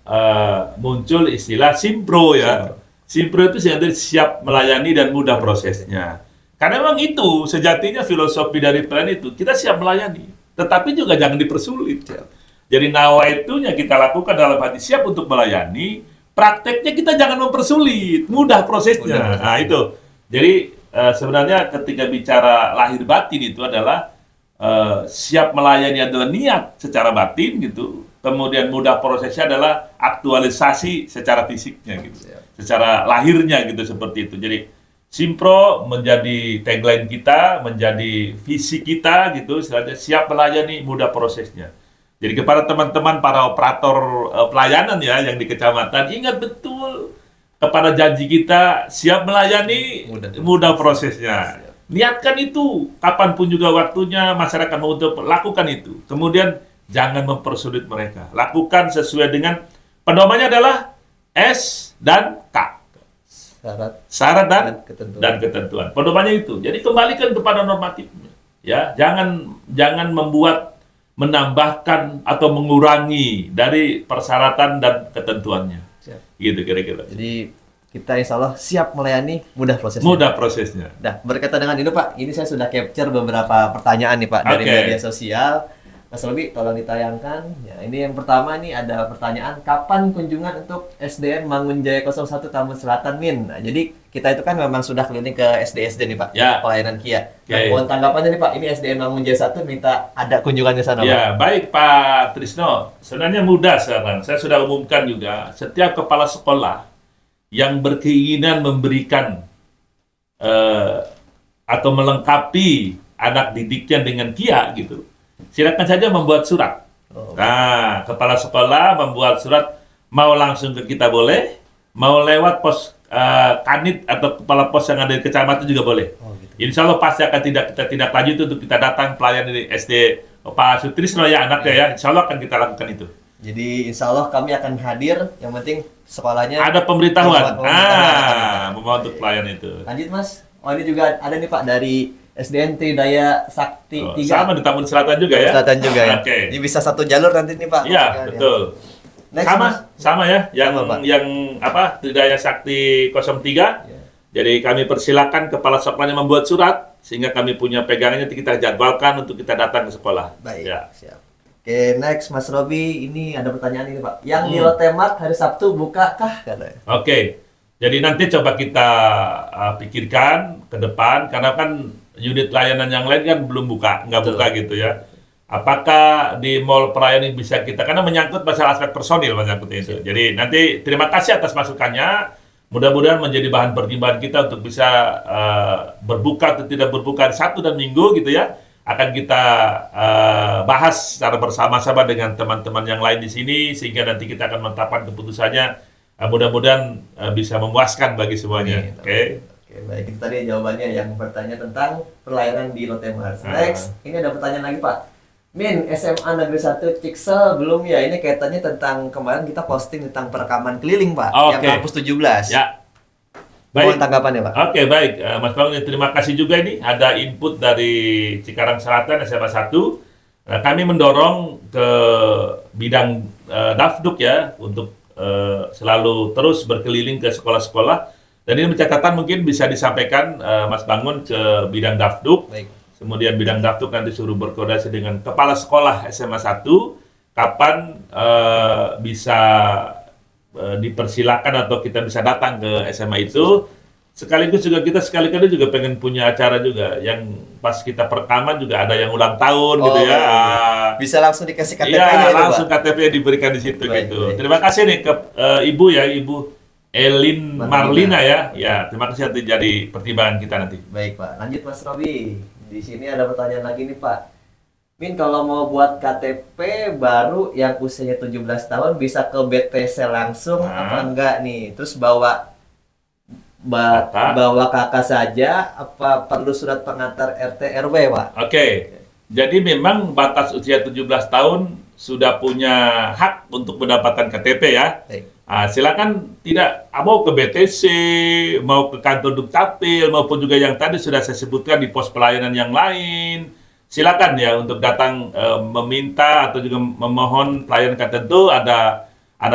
muncul istilah Simpro ya. Simpro itu siap melayani dan mudah prosesnya. Karena memang itu sejatinya filosofi dari pelayanan itu, kita siap melayani, tetapi juga jangan dipersulit. Ya. Jadi nawaitunya kita lakukan dalam hati siap untuk melayani, prakteknya kita jangan mempersulit, mudah prosesnya. Nah itu. Jadi sebenarnya ketika bicara lahir batin itu adalah siap melayani adalah niat secara batin gitu. Kemudian mudah prosesnya adalah aktualisasi secara fisiknya gitu. Secara lahirnya gitu seperti itu. Jadi Simpro menjadi tagline kita, menjadi visi kita gitu, siap melayani, mudah prosesnya. Jadi kepada teman-teman para operator pelayanan ya yang di kecamatan, ingat betul kepada janji kita siap melayani, mudah prosesnya. Niatkan itu, kapanpun juga waktunya masyarakat mau untuk lakukan itu. Kemudian jangan mempersulit mereka. Lakukan sesuai dengan pedomannya adalah S dan K. Syarat dan ketentuan. Pedomannya itu. Jadi kembalikan kepada normatifnya. Ya, jangan menambahkan atau mengurangi dari persyaratan dan ketentuannya. Siap. Gitu kira-kira. Jadi kita insya Allah siap melayani, mudah prosesnya. Mudah prosesnya. Nah, berkaitan dengan ini Pak, ini saya sudah capture beberapa pertanyaan nih Pak dari media sosial. Mas Robi, tolong ditayangkan. Ya, ini yang pertama nih ada pertanyaan, kapan kunjungan untuk SDN Mangunjaya 01 Tambun Selatan Min? Nah, jadi kita itu kan memang sudah keliling ke SD-SD nih Pak, ya. Pelayanan KIA. Nah, mohon tanggapannya nih Pak, ini SDN Mangunjaya 1 minta ada kunjungannya sana Pak. Ya, baik Pak Trisno. Sebenarnya mudah sekarang. Saya sudah umumkan juga, setiap kepala sekolah yang berkeinginan memberikan atau melengkapi anak didiknya dengan KIA gitu, silakan saja membuat surat. Nah, kepala sekolah membuat surat, mau langsung ke kita boleh, mau lewat pos kanit atau kepala pos yang ada di kecamatan juga boleh. Gitu. Insya Allah pasti akan kita tindak lanjut untuk kita datang pelayan di SD Pak Sutrisno ya anaknya ya. Insya Allah akan kita lakukan itu. Jadi insya Allah kami akan hadir, yang penting sekolahnya ada pemberitahuan. Membawa untuk pelayan itu. Lanjut Mas. Oh ini juga ada nih Pak dari SDN Tridaya Sakti 3. Sama di Tambun Selatan juga ya? Selatan juga ya. Okay. Ini bisa satu jalur nanti nih Pak. Iya, betul. Next, sama ya, yang apa Tridaya Sakti 03. Yeah. Jadi kami persilakan kepala sekolahnya membuat surat sehingga kami punya pegangannya, kita jadwalkan untuk kita datang ke sekolah. Baik, ya. Siap. Oke, next Mas Robi, ini ada pertanyaan ini Pak. Yang di Lotemat hari Sabtu buka kah katanya? Oke. Jadi nanti coba kita pikirkan ke depan karena kan unit layanan yang lain kan belum buka, nggak buka gitu ya. Apakah di mall pelayanan bisa kita, karena menyangkut masalah aspek personil menyangkut itu. Jadi nanti terima kasih atas masukannya. Mudah-mudahan menjadi bahan pertimbangan kita untuk bisa berbuka atau tidak berbuka Sabtu dan Minggu gitu ya. Akan kita bahas secara bersama-sama dengan teman-teman yang lain di sini sehingga nanti kita akan menetapkan keputusannya mudah-mudahan bisa memuaskan bagi semuanya. Oke. Oke, baik. Itu tadi jawabannya yang bertanya tentang pelayanan di Lotte Mart. Next, ini ada pertanyaan lagi Pak. Min, SMA Negeri 1 Ciksel belum ya? Ini kaitannya tentang kemarin kita posting tentang perekaman keliling Pak, yang kampus 17. Ya. Baik. Mohon tanggapannya Pak. Oke, baik. Mas Bangun, terima kasih juga ini. Ada input dari Cikarang Selatan SMA 1. Kami mendorong ke bidang Dafduk ya, untuk selalu terus berkeliling ke sekolah-sekolah. Dan ini catatan mungkin bisa disampaikan Mas Bangun ke bidang Dafduk. Baik. Kemudian bidang Dafduk nanti suruh berkoordinasi dengan kepala sekolah SMA 1 kapan bisa dipersilakan atau kita bisa datang ke SMA itu. Sekaligus juga kita sekali-kali juga pengen punya acara juga yang pas kita perekaman juga ada yang ulang tahun gitu ya. Bisa langsung dikasih KTP-nya Iya, itu, langsung Pak. KTP diberikan di situ Baik, gitu. baik. Terima kasih nih ke Ibu ya, Ibu Elin Marlina ya. Ya, terima kasih nanti jadi pertimbangan kita nanti. Baik Pak, lanjut Mas Robi. Di sini ada pertanyaan lagi nih Pak. Min, kalau mau buat KTP baru yang usianya 17 tahun bisa ke BTC langsung apa enggak nih? Terus bawa kakak saja apa perlu surat pengantar RT RW Pak? Oke. Jadi memang batas usia 17 tahun sudah punya hak untuk mendapatkan KTP ya. Baik. Silakan tidak mau ke BTC, mau ke kantor Dukcapil, maupun juga yang tadi sudah saya sebutkan di pos pelayanan yang lain. Silakan ya untuk datang meminta atau juga memohon pelayanan tertentu. Ada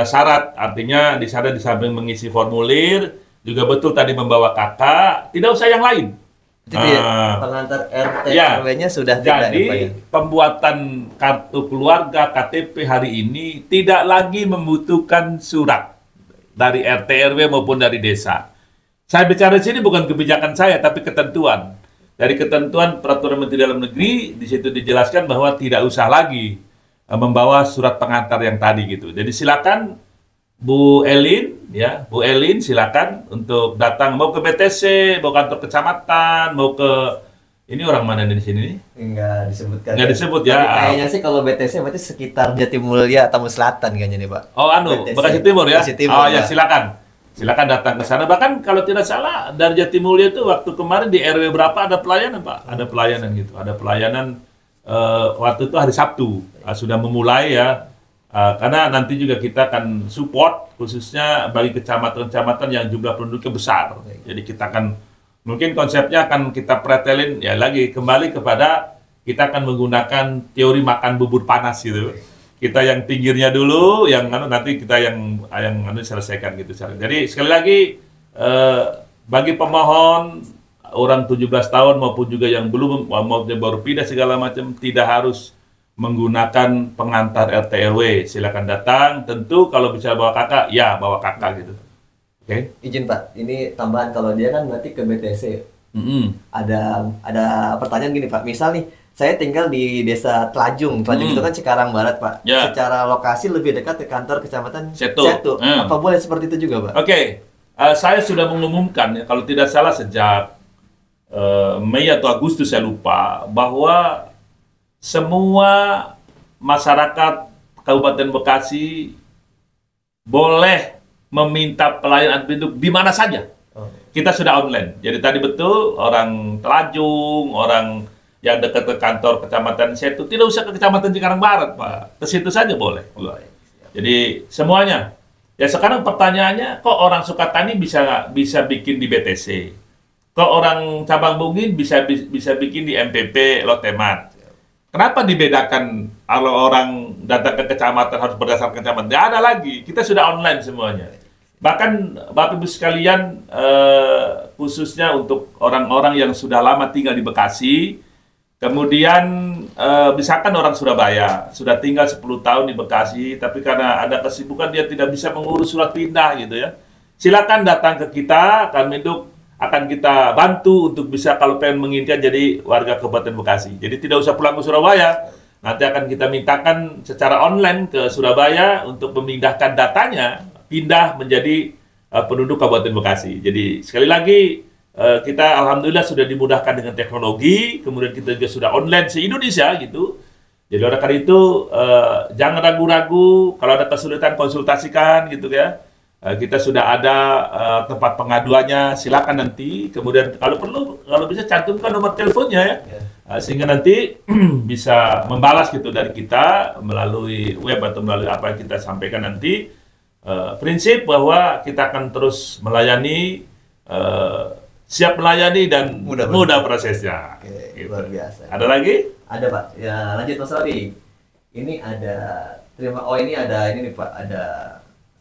syarat, artinya di sana di samping mengisi formulir juga betul tadi membawa kakak, tidak usah yang lain. Jadi pengantar RT RW-nya sudah jadi tidak ya, Pak, ya? pembuatan kartu keluarga KTP hari ini tidak lagi membutuhkan surat dari RT RW maupun dari desa. Saya bicara di sini bukan kebijakan saya tapi ketentuan. Dari ketentuan Peraturan Menteri Dalam Negeri di situ dijelaskan bahwa tidak usah lagi membawa surat pengantar yang tadi gitu. Jadi silakan Bu Elin, ya, Bu Elin silakan untuk datang mau ke BTC, mau kantor kecamatan, mau ke ini orang mana di sini? Enggak disebutkan. Enggak disebut ya. Tapi kayaknya sih kalau BTC berarti sekitar Jatimulya atau Selatan kayaknya nih Pak. Oh, BTC. Bekasi Timur ya. Bekasi Timur, oh ya, Pak. silakan datang ke sana. Bahkan kalau tidak salah dari Jatimulya itu waktu kemarin di RW berapa ada pelayanan Pak? Ada pelayanan gitu. Ada pelayanan waktu itu hari Sabtu sudah memulai ya. Karena nanti juga kita akan support khususnya bagi kecamatan-kecamatan yang jumlah penduduknya besar. Jadi kita akan mungkin konsepnya akan kita pretelin ya lagi kembali kepada kita akan menggunakan teori makan bubur panas gitu. Kita yang pinggirnya dulu, yang nanti kita yang selesaikan gitu. Jadi sekali lagi bagi pemohon orang 17 tahun maupun juga yang belum mau baru pindah segala macam tidak harus menggunakan pengantar RT RW. Silakan datang. Tentu kalau bisa bawa kakak, ya bawa kakak gitu. Oke. Izin Pak, ini tambahan kalau dia kan berarti ke BTC. Ada pertanyaan gini Pak. Misal nih, saya tinggal di desa Telajung. Telajung itu kan Cikarang Barat Pak. Ya. Secara lokasi lebih dekat ke kantor kecamatan Setu. Apa boleh seperti itu juga Pak? Oke. Saya sudah mengumumkan ya, kalau tidak salah sejak Mei atau Agustus saya lupa bahwa semua masyarakat Kabupaten Bekasi boleh meminta pelayanan penduduk di mana saja. Kita sudah online. Jadi tadi betul orang Telajung, orang yang dekat ke kantor kecamatan Setu tidak usah ke kecamatan Cikarang Barat, Pak. Ke situ saja boleh. Jadi semuanya. Ya sekarang pertanyaannya, kok orang Sukatani bisa bikin di BTC? Kok orang Cabang Bungin bisa bikin di MPP Lotte Mart? Kenapa dibedakan kalau orang datang ke kecamatan harus berdasarkan kecamatan? Tidak ada lagi, kita sudah online semuanya. Bahkan Bapak Ibu sekalian, khususnya untuk orang-orang yang sudah lama tinggal di Bekasi, kemudian misalkan orang Surabaya, sudah tinggal 10 tahun di Bekasi, tapi karena ada kesibukan dia tidak bisa mengurus surat pindah gitu ya. Silakan datang ke kita, kami akan kita bantu untuk bisa kalau pengen mengincar jadi warga Kabupaten Bekasi. Jadi tidak usah pulang ke Surabaya. Nanti akan kita mintakan secara online ke Surabaya untuk memindahkan datanya, pindah menjadi penduduk Kabupaten Bekasi. Jadi sekali lagi kita alhamdulillah sudah dimudahkan dengan teknologi, kemudian kita juga sudah online se-Indonesia gitu. Jadi oleh karena itu jangan ragu-ragu, kalau ada kesulitan konsultasikan gitu ya. Kita sudah ada tempat pengaduannya, silakan nanti. Kemudian kalau perlu, kalau bisa cantumkan nomor teleponnya ya, sehingga nanti bisa membalas gitu dari kita melalui web atau melalui apa yang kita sampaikan nanti. Prinsip bahwa kita akan terus melayani, siap melayani dan mudah prosesnya. Oke, gitu. luar biasa. Ada lagi? Ada Pak. Ya lanjut Mas Robi. Ini ada ini nih Pak, ada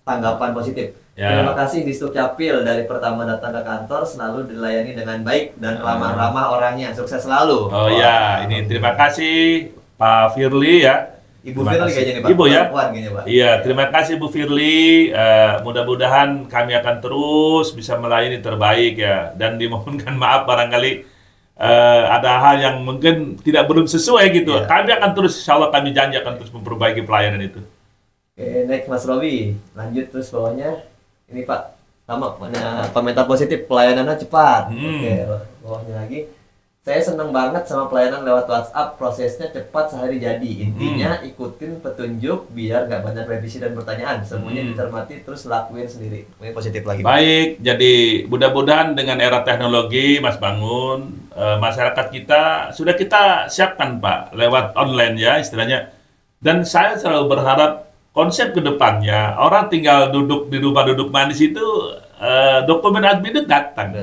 tanggapan positif. Ya. Terima kasih di Sukcapil dari pertama datang ke kantor selalu dilayani dengan baik dan ramah-ramah orangnya. Sukses selalu. Oh ya, ini terima kasih Pak Firly ya. Ibu Firly kayaknya nih Pak. Ibu ya? Kayaknya, Pak. Iya, terima kasih Bu Firly. Mudah-mudahan kami akan terus bisa melayani terbaik ya. Dan dimohonkan maaf barangkali ada hal yang mungkin belum sesuai gitu. Iya. Kami akan terus, insya Allah kami janji akan terus memperbaiki pelayanan itu. Oke, next Mas Robi. Lanjut terus bawahnya. Ini Pak, sama komentar positif, pelayanannya cepat. Oke, bawahnya lagi. Saya senang banget sama pelayanan lewat WhatsApp, prosesnya cepat sehari jadi. Intinya ikutin petunjuk biar nggak banyak revisi dan pertanyaan. Semuanya dicermati terus lakuin sendiri. Ini positif lagi. Baik, jadi mudah-mudahan dengan era teknologi, Mas Bangun, masyarakat kita sudah kita siapkan Pak lewat online ya istilahnya. Dan saya selalu berharap konsep kedepannya orang tinggal duduk di rumah duduk manis itu dokumen admin itu datang.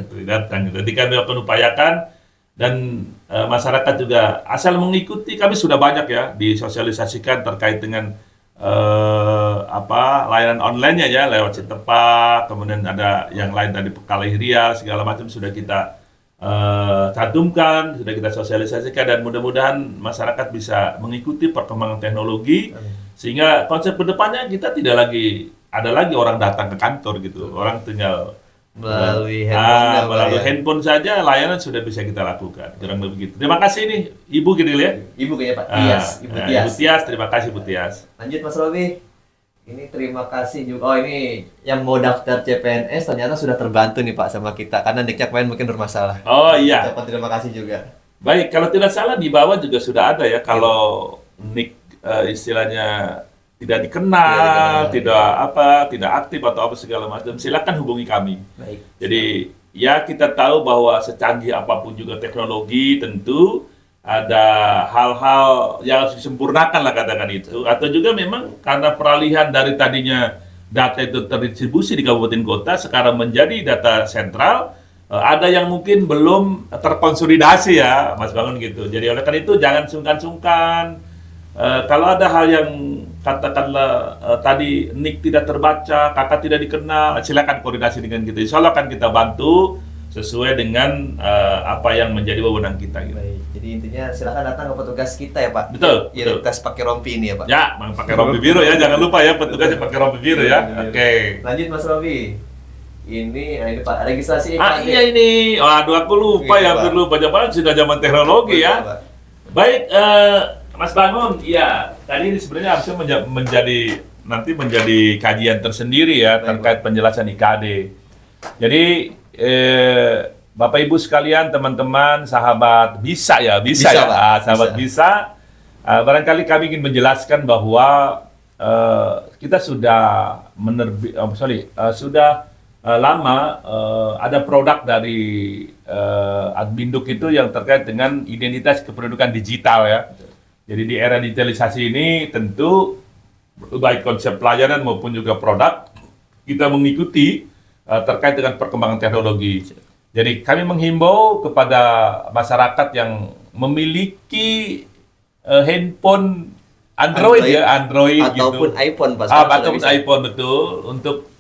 Jadi kami akan upayakan. Dan masyarakat juga asal mengikuti, kami sudah banyak ya disosialisasikan terkait dengan layanan online-nya ya lewat Citepak, kemudian ada yang lain tadi Kalihria segala macam sudah kita cantumkan, sudah kita sosialisasikan dan mudah-mudahan masyarakat bisa mengikuti perkembangan teknologi sehingga konsep kedepannya kita tidak lagi ada lagi orang datang ke kantor gitu, orang tinggal melalui handphone saja layanan sudah bisa kita lakukan kurang lebih gitu. Terima kasih nih Ibu gitu ya. Ibu kayaknya Pak Tias, Ibu Tias. Ibu Tias, terima kasih Bu Tias. Lanjut Mas Robi. Ini terima kasih juga. Oh ini yang mau daftar CPNS ternyata sudah terbantu nih Pak sama kita karena nicknya kemarin mungkin bermasalah. Oh iya. Ucapan terima kasih juga. Baik, kalau tidak salah di bawah juga sudah ada ya kalau nick istilahnya tidak dikenal, tidak aktif atau apa segala macam, silakan hubungi kami. Baik. Jadi ya kita tahu bahwa secanggih apapun juga teknologi tentu ada hal-hal yang harus disempurnakan lah katakan itu. Atau juga memang karena peralihan dari tadinya data itu terdistribusi di kabupaten kota sekarang menjadi data sentral, ada yang mungkin belum terkonsolidasi ya Mas Bangun gitu. Jadi oleh karena itu jangan sungkan-sungkan. Kalau ada hal yang katakanlah tadi nick tidak terbaca, kakak tidak dikenal, silakan koordinasi dengan kita. Insya Allah akan kita bantu sesuai dengan apa yang menjadi wewenang kita. Gitu. Baik. Jadi intinya silakan datang ke petugas kita ya Pak. Betul. Identitas pakai rompi ini ya Pak. Ya, pakai rompi biru ya, jangan lupa ya petugasnya pakai rompi biru ya. Oke. Lanjut Mas Robi. Ini Pak registrasi IKD. Iya ini. Waduh aku lupa ya, hampir lupa. Jangan sudah zaman teknologi ya. Pak. Baik. Mas Bangun, iya, tadi ini sebenarnya harusnya menjadi kajian tersendiri ya terkait penjelasan IKD. Jadi Bapak Ibu sekalian, teman-teman, sahabat bisa ya, sahabat bisa. Barangkali kami ingin menjelaskan bahwa kita sudah lama ada produk dari Adminduk itu yang terkait dengan identitas kependudukan digital ya. Jadi di era digitalisasi ini tentu baik konsep pelayanan maupun juga produk kita mengikuti terkait dengan perkembangan teknologi. Jadi kami menghimbau kepada masyarakat yang memiliki handphone Android ataupun gitu. iPhone ataupun iPhone betul untuk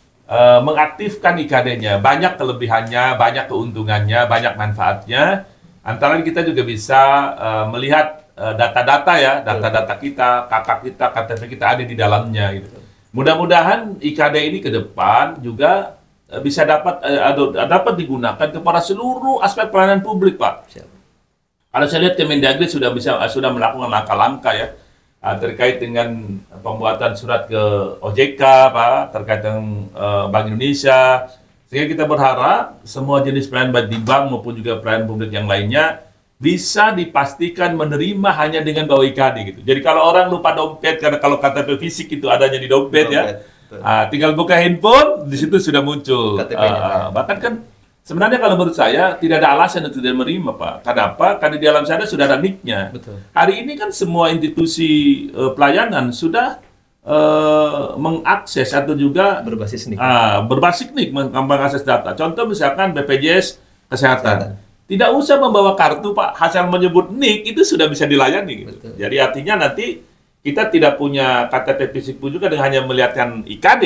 mengaktifkan IKD-nya. Banyak kelebihannya, banyak keuntungannya, banyak manfaatnya. Antara lain kita juga bisa melihat data-data ya, data-data kita, kakak kita, KTP kita ada di dalamnya gitu. Mudah-mudahan IKD ini ke depan juga bisa dapat digunakan kepada seluruh aspek pelayanan publik, Pak. Kalau saya lihat Kemendagri sudah melakukan langkah-langkah ya terkait dengan pembuatan surat ke OJK, Pak, terkait dengan Bank Indonesia. Sehingga kita berharap semua jenis pelayanan baik di bank maupun juga pelayanan publik yang lainnya bisa dipastikan menerima hanya dengan bawa IKD gitu. Jadi kalau orang lupa dompet karena kalau KTP fisik itu adanya di dompet ya, Tinggal buka handphone, di situ sudah muncul. KTP-nya. Bahkan kan sebenarnya kalau menurut saya tidak ada alasan untuk tidak menerima, Pak. Kenapa? Karena di dalam sana sudah ada NIK-nya. Betul. Hari ini kan semua institusi pelayanan sudah mengakses atau juga Berbasis NIK. berbasis NIK mengakses data. Contoh misalkan BPJS Kesehatan. Tidak usah membawa kartu, Pak. Hasil menyebut NIK itu sudah bisa dilayani. Gitu. Betul. Jadi artinya nanti kita tidak punya KTP fisik pun juga dengan hanya melihatkan IKD,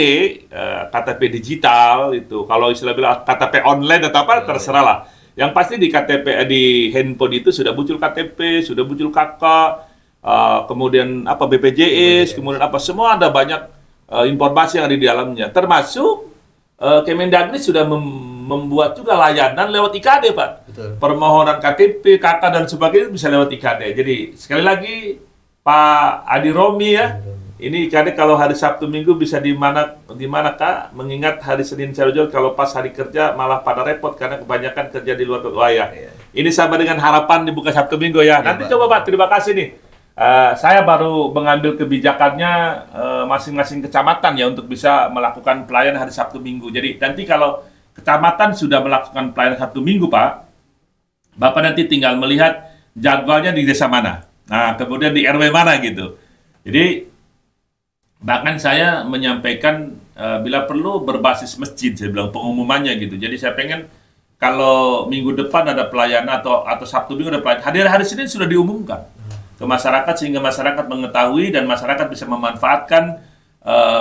KTP digital itu. Kalau istilah bilang KTP online atau apa terserah lah. Yang pasti di KTP di handphone itu sudah muncul KTP, sudah muncul KK, kemudian apa BPJS, kemudian apa semua ada banyak informasi yang ada di dalamnya. Termasuk Kemendagri sudah membuat juga layanan lewat IKD, Pak. Betul. Permohonan KTP, KK dan sebagainya bisa lewat IKD. Jadi sekali lagi Pak Adi Romi ya, ini IKD kalau hari Sabtu Minggu bisa di mana Kak? Mengingat hari Senin Selasa kalau pas hari kerja malah pada repot karena kebanyakan kerja di luar wilayah. Ini sama dengan harapan dibuka Sabtu Minggu ya. Nanti coba Pak, terima kasih nih. Saya baru mengambil kebijakannya masing-masing kecamatan ya untuk bisa melakukan pelayanan hari Sabtu Minggu. Jadi nanti kalau kecamatan sudah melakukan pelayanan Sabtu Minggu, Pak, Bapak nanti tinggal melihat jadwalnya di desa mana. Nah, kemudian di RW mana gitu. Jadi bahkan saya menyampaikan bila perlu berbasis masjid, saya bilang pengumumannya gitu. Jadi saya pengen kalau minggu depan ada pelayanan atau Sabtu Minggu ada pelayanan, hari Senin sudah diumumkan ke masyarakat sehingga masyarakat mengetahui dan masyarakat bisa memanfaatkan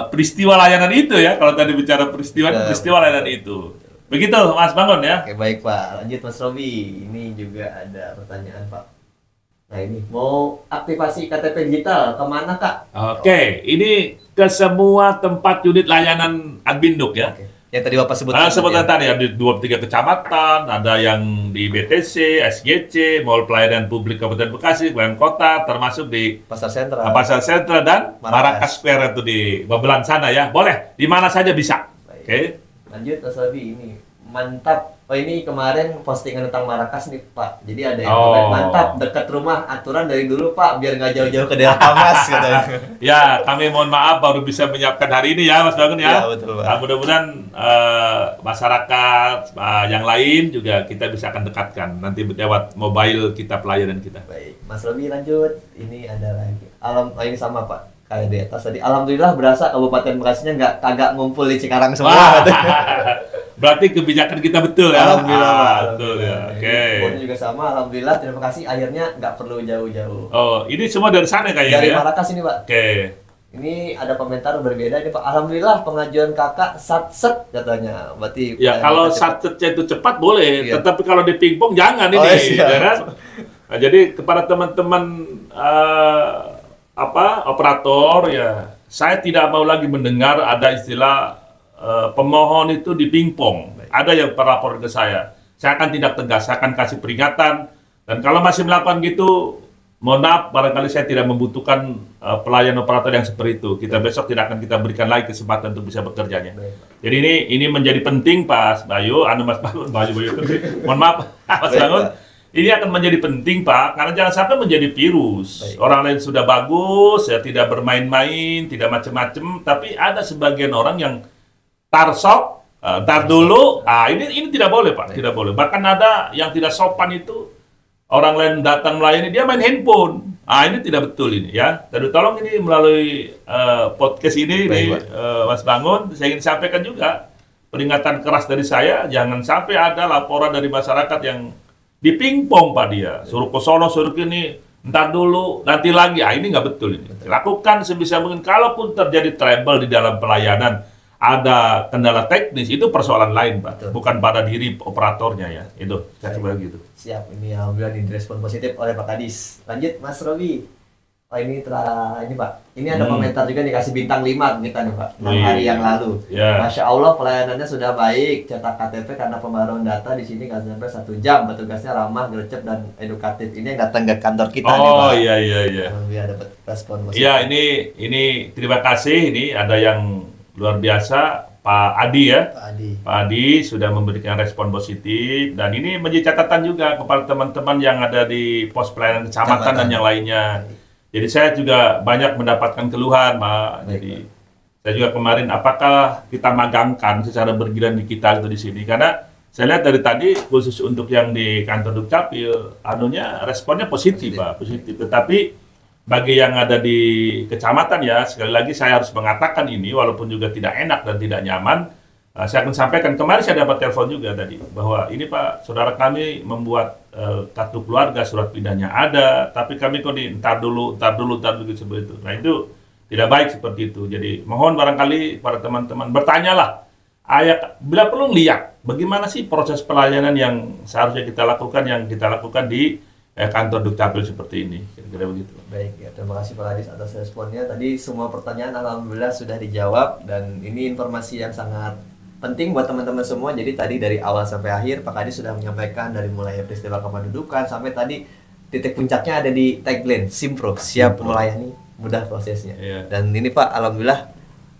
peristiwa layanan itu ya. Kalau tadi bicara peristiwa layanan itu. Begitu Mas Bangun ya. Oke, baik Pak. Lanjut Mas Robi. Ini juga ada pertanyaan Pak. Nah ini, mau aktivasi KTP digital kemana Kak? Oke, ini ke semua tempat unit layanan Adminduk ya. Oke. Yang tadi Bapak sebutkan. Sebutkan tadi ada di 23 kecamatan, ada yang di BTC, SGC, Mall Pelayanan Publik Kabupaten Bekasi, pelayanan kota, termasuk di Pasar Sentral. Pasar Sentral dan Marrakas Square itu di Babelan sana ya. Boleh, di mana saja bisa. Oke. Lanjut Mas Robi, ini mantap. Oh ini kemarin postingan tentang Marrakas nih Pak. Jadi ada yang mantap dekat rumah, aturan dari dulu Pak biar nggak jauh-jauh ke daerah Tamas katanya. Ya, kami mohon maaf baru bisa menyiapkan hari ini ya Mas Bangun ya. Ya betul Pak. Mudah-mudahan masyarakat yang lain juga kita bisa akan dekatkan nanti lewat mobile kita pelayanan kita. Baik, Mas Robi lanjut. Ini ada lagi. Ini sama Pak. Kayak di atas tadi. Alhamdulillah berasa Kabupaten Bekasinya kagak ngumpul di Cikarang semua. Berarti kebijakan kita betul ya. Alhamdulillah. Betul ya. Oke. Pun juga sama. Alhamdulillah. Terima kasih. Akhirnya nggak perlu jauh-jauh. Oh, ini semua dari sana kayaknya dari ya. Dari Marrakas ini Pak. Oke. Ini ada komentar berbeda ini Pak. Alhamdulillah pengajuan kakak satset katanya. Berarti ya kalau satsetnya itu cepat boleh, iya. Tetapi kalau di pingpong jangan ini, ya kan? Nah, jadi kepada teman-teman operator ya, saya tidak mau lagi mendengar ada istilah pemohon itu di pingpong. Ada yang melapor ke saya akan tindak tegas, saya akan kasih peringatan. Dan kalau masih melakukan gitu, mohon maaf, barangkali saya tidak membutuhkan pelayan operator yang seperti itu. Kita besok tidak akan kita berikan lagi kesempatan untuk bisa bekerjanya. Jadi ini menjadi penting Pak Bayu, Mas Bangun, Bayu. Mohon maaf, Mas Bangun. Ini akan menjadi penting Pak, karena jangan sampai menjadi virus. Orang lain sudah bagus, ya tidak bermain-main, tidak macam-macam, tapi ada sebagian orang yang tarsok, tar dulu. Ini tidak boleh Pak, tidak boleh. Bahkan ada yang tidak sopan itu. Orang lain datang melayani, dia main handphone. Ini tidak betul ini ya. Jadi tolong ini melalui podcast ini, Mas Bangun, saya ingin sampaikan juga peringatan keras dari saya, jangan sampai ada laporan dari masyarakat yang dipingpong Pak dia. Suruh ke sono, suruh kini, ntar dulu, nanti lagi. Ini nggak betul ini. Lakukan sebisa mungkin. Kalaupun terjadi trouble di dalam pelayanan, ada kendala teknis, itu persoalan lain Pak. Betul. Bukan pada diri operatornya ya. Itu, saya coba gitu. Siap, ini alhamdulillah direspon positif oleh Pak Kadis. Lanjut Mas Robi. Ini Pak. Ini ada komentar juga dikasih bintang 5 kita nih Pak. 6 hari yang lalu. Masya Allah pelayanannya sudah baik. Cetak KTP karena pembaruan data di sini nggak sampai 1 jam. Petugasnya ramah, gercep dan edukatif. Ini yang datang ke kantor kita nih Pak. Iya. Alhamdulillah dapat respon positif. Iya, ini terima kasih. Ini ada yang luar biasa, Pak Adi ya. Pak Adi sudah memberikan respon positif dan ini menjadi catatan juga kepada teman-teman yang ada di pos pelayanan kecamatan dan yang lainnya. Jadi saya juga banyak mendapatkan keluhan, Pak. Jadi Saya juga kemarin apakah kita magangkan secara bergiliran di kita atau di sini, karena saya lihat dari tadi khusus untuk yang di kantor Dukcapil, responnya positif Pak, positif. Tetapi bagi yang ada di kecamatan ya, sekali lagi saya harus mengatakan ini walaupun juga tidak enak dan tidak nyaman. Saya akan sampaikan, kemarin saya dapat telepon juga tadi bahwa ini Pak, saudara kami membuat kartu keluarga, surat pindahnya ada, tapi kami kok entar dulu seperti itu. Nah itu tidak baik seperti itu. Jadi mohon barangkali para teman-teman bertanyalah, bila perlu lihat bagaimana sih proses pelayanan yang seharusnya kita lakukan, di kantor Dukcapil seperti ini. Kira-kira begitu. Baik ya, terima kasih Pak Kadis atas responnya. Tadi semua pertanyaan alhamdulillah sudah dijawab, dan ini informasi yang sangat penting buat teman-teman semua. Jadi tadi dari awal sampai akhir Pak Kadis sudah menyampaikan dari mulai peristiwa kependudukan sampai tadi titik puncaknya ada di tagline Simpro, siap melayani, mudah prosesnya. Dan ini Pak, alhamdulillah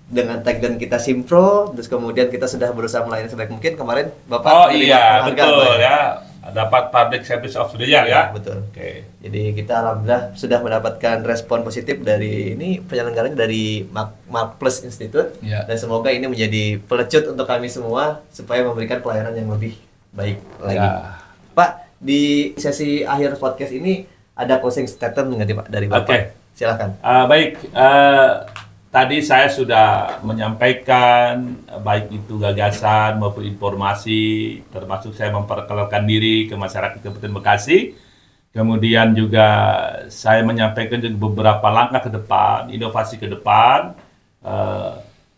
dengan tagline kita Simpro, terus kemudian kita sudah berusaha melayani sebaik mungkin. Kemarin Bapak betul ya, dapat Public Service of the Year ya. Betul. Oke. Jadi kita alhamdulillah sudah mendapatkan respon positif dari ini penyelenggaranya dari Mark Plus Institute, dan semoga ini menjadi pelecut untuk kami semua supaya memberikan pelayanan yang lebih baik lagi. Pak, di sesi akhir podcast ini ada closing statement nggak Pak dari Bapak? Silakan. Tadi saya sudah menyampaikan baik itu gagasan maupun informasi, termasuk saya memperkenalkan diri ke masyarakat Kabupaten Bekasi. Kemudian juga saya menyampaikan juga beberapa langkah ke depan, inovasi ke depan.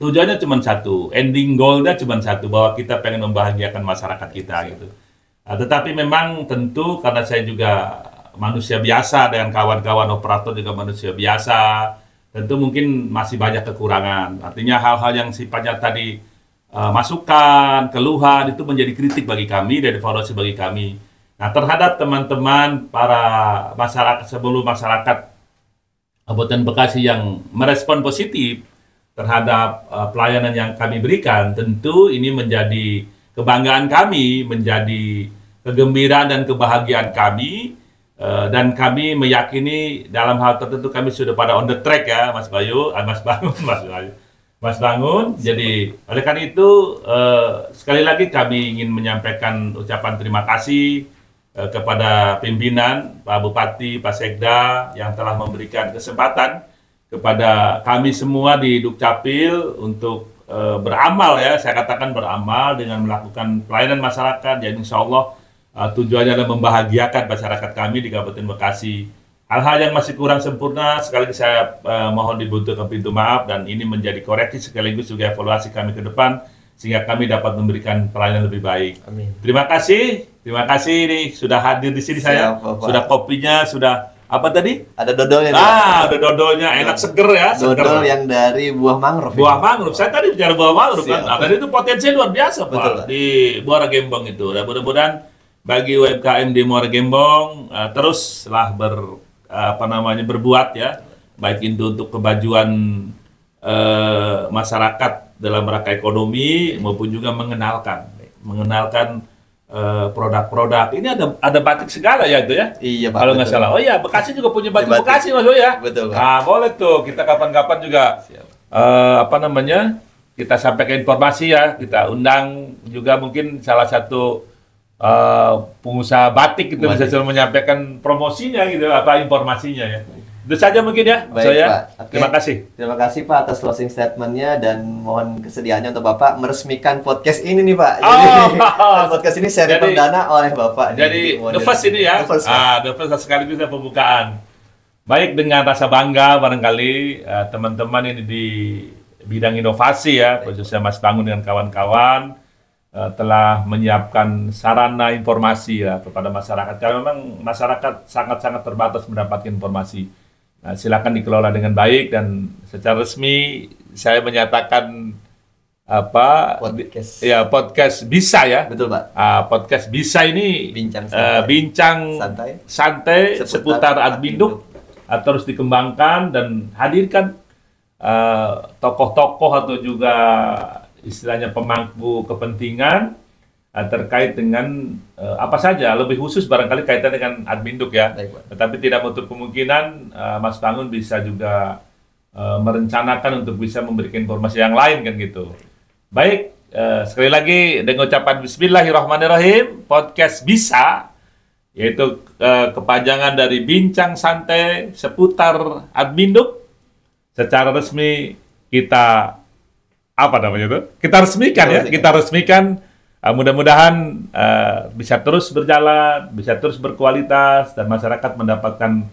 Tujuannya cuma satu, ending goal-nya cuma satu, bahwa kita pengen membahagiakan masyarakat kita gitu. Tetapi memang tentu karena saya juga manusia biasa dengan kawan-kawan operator juga manusia biasa, tentu mungkin masih banyak kekurangan. Artinya hal-hal yang sifatnya tadi masukan, keluhan itu menjadi kritik bagi kami dan evaluasi bagi kami. Nah, terhadap teman-teman para masyarakat, seluruh masyarakat Kabupaten Bekasi yang merespon positif terhadap pelayanan yang kami berikan, tentu ini menjadi kebanggaan kami, menjadi kegembiraan dan kebahagiaan kami. Dan kami meyakini dalam hal tertentu kami sudah pada on the track ya, Mas Bayu, Mas Bangun. Jadi oleh karena itu sekali lagi kami ingin menyampaikan ucapan terima kasih kepada pimpinan Pak Bupati, Pak Sekda yang telah memberikan kesempatan kepada kami semua di Dukcapil untuk beramal ya, saya katakan beramal dengan melakukan pelayanan masyarakat. Jadi insya Allah tujuannya adalah membahagiakan masyarakat kami di Kabupaten Bekasi. Hal-hal yang masih kurang sempurna, sekali lagi saya mohon dibutuhkan pintu maaf, dan ini menjadi koreksi sekaligus juga evaluasi kami ke depan, sehingga kami dapat memberikan pelayanan lebih baik. Amin. Terima kasih nih sudah hadir di sini. Saya sudah kopinya, sudah apa tadi? Ada dodolnya. Ada dodolnya, enak seger ya. Dodol yang dari buah mangrove. Buah mangrove. Saya tadi bicara buah mangrove kan. Dan itu potensinya luar biasa Pak di Muara Gembong itu. Dan mudah-mudahan bagi UMKM di Muara Gembong teruslah berbuat ya, baik itu untuk kemajuan masyarakat dalam rangka ekonomi maupun juga mengenalkan produk-produk. Ini ada batik segala ya itu ya. Iya Pak. Kalau nggak salah. Oh iya, Bekasi juga punya batik Bekasi Mas ya. Betul Pak. Nah, boleh tuh kita kapan-kapan juga kita sampaikan informasi ya, kita undang juga mungkin salah satu pengusaha batik itu bisa selalu menyampaikan promosinya gitu, informasinya ya. Itu saja mungkin ya. Baik, Pak. Okay. Terima kasih. Terima kasih Pak atas closing statement-nya, dan mohon kesediaannya untuk Bapak meresmikan podcast ini nih Pak. Jadi podcast ini seri perdana oleh Bapak. Jadi the first ini ya. The first sekaligus pembukaan. Baik, dengan rasa bangga barangkali teman-teman ini di bidang inovasi ya, khususnya Mas Bangun dengan kawan-kawan telah menyiapkan sarana informasi ya kepada masyarakat. Karena memang masyarakat sangat-sangat terbatas mendapatkan informasi. Nah, silakan dikelola dengan baik, dan secara resmi saya menyatakan podcast bisa ya. Betul Pak. Podcast bisa ini bincang santai seputar Adminduk terus dikembangkan dan hadirkan tokoh-tokoh atau juga istilahnya pemangku kepentingan terkait dengan apa saja, lebih khusus barangkali kaitan dengan Adminduk ya. Baik, tetapi tidak menutup kemungkinan Mas Bangun bisa juga merencanakan untuk bisa memberikan informasi yang lain kan gitu. Baik, sekali lagi dengan ucapan Bismillahirrahmanirrahim, podcast bisa, yaitu kepanjangan dari Bincang Santai seputar Adminduk. Secara resmi kita kita resmikan ya, kita resmikan. Mudah-mudahan bisa terus berjalan, bisa terus berkualitas, dan masyarakat mendapatkan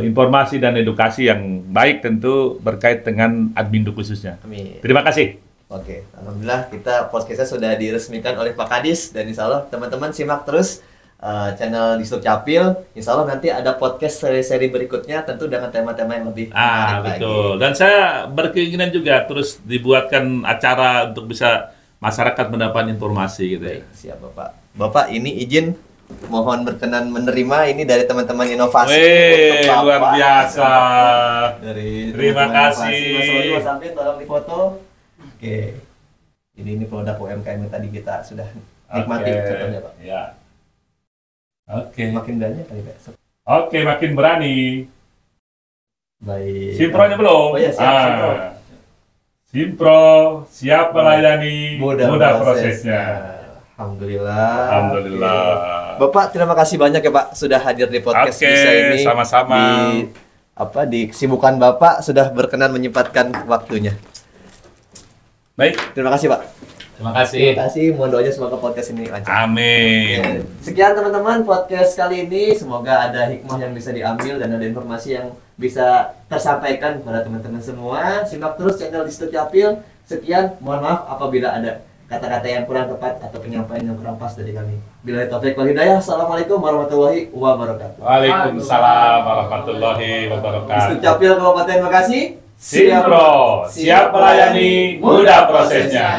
informasi dan edukasi yang baik tentu berkait dengan Adminduk khususnya. Amin. Terima kasih. Oke, alhamdulillah kita podcastnya sudah diresmikan oleh Pak Kadis, dan insya Allah teman-teman simak terus channel Disduk Capil. Insya Allah nanti ada podcast seri-seri berikutnya tentu dengan tema-tema yang lebih menarik Betul. lagi. Dan saya berkeinginan juga terus dibuatkan acara untuk bisa masyarakat mendapat informasi gitu ya. Baik, siap Bapak. Bapak ini izin mohon berkenan menerima ini dari teman-teman inovasi. Wih, untuk Bapak. luar biasa. Dari Terima teman-teman kasih. inovasi. Mas Rodi, Mas Afin, tolong difoto. Oke. Ini produk UMKM yang tadi kita sudah nikmati contohnya Pak. Ya. Oke. Makin banyak kali Pak. Oke, makin berani. Baik. Simpronya belum? Oh ya, siap, Simpro. Simpro siap melayani, mudah prosesnya. Alhamdulillah. Alhamdulillah. Oke. Bapak, terima kasih banyak ya Pak sudah hadir di podcast Oke, Bisa ini. sama-sama. Di kesibukan Bapak sudah berkenan menyempatkan waktunya. Baik, Terima kasih Pak. terima kasih. Terima kasih. Mohon doanya semoga podcast ini lancar. Amin. Sekian teman-teman podcast kali ini. Semoga ada hikmah yang bisa diambil dan ada informasi yang bisa tersampaikan kepada teman-teman semua. Simak terus channel Disduk Capil. Sekian, mohon maaf apabila ada kata-kata yang kurang tepat atau penyampaian yang kurang pas dari kami. Billahi taufiq wal hidayah. Assalamualaikum warahmatullahi wabarakatuh. Waalaikumsalam warahmatullahi wabarakatuh. Disduk Capil Kabupaten Bekasi. Simpro siap melayani, mudah prosesnya.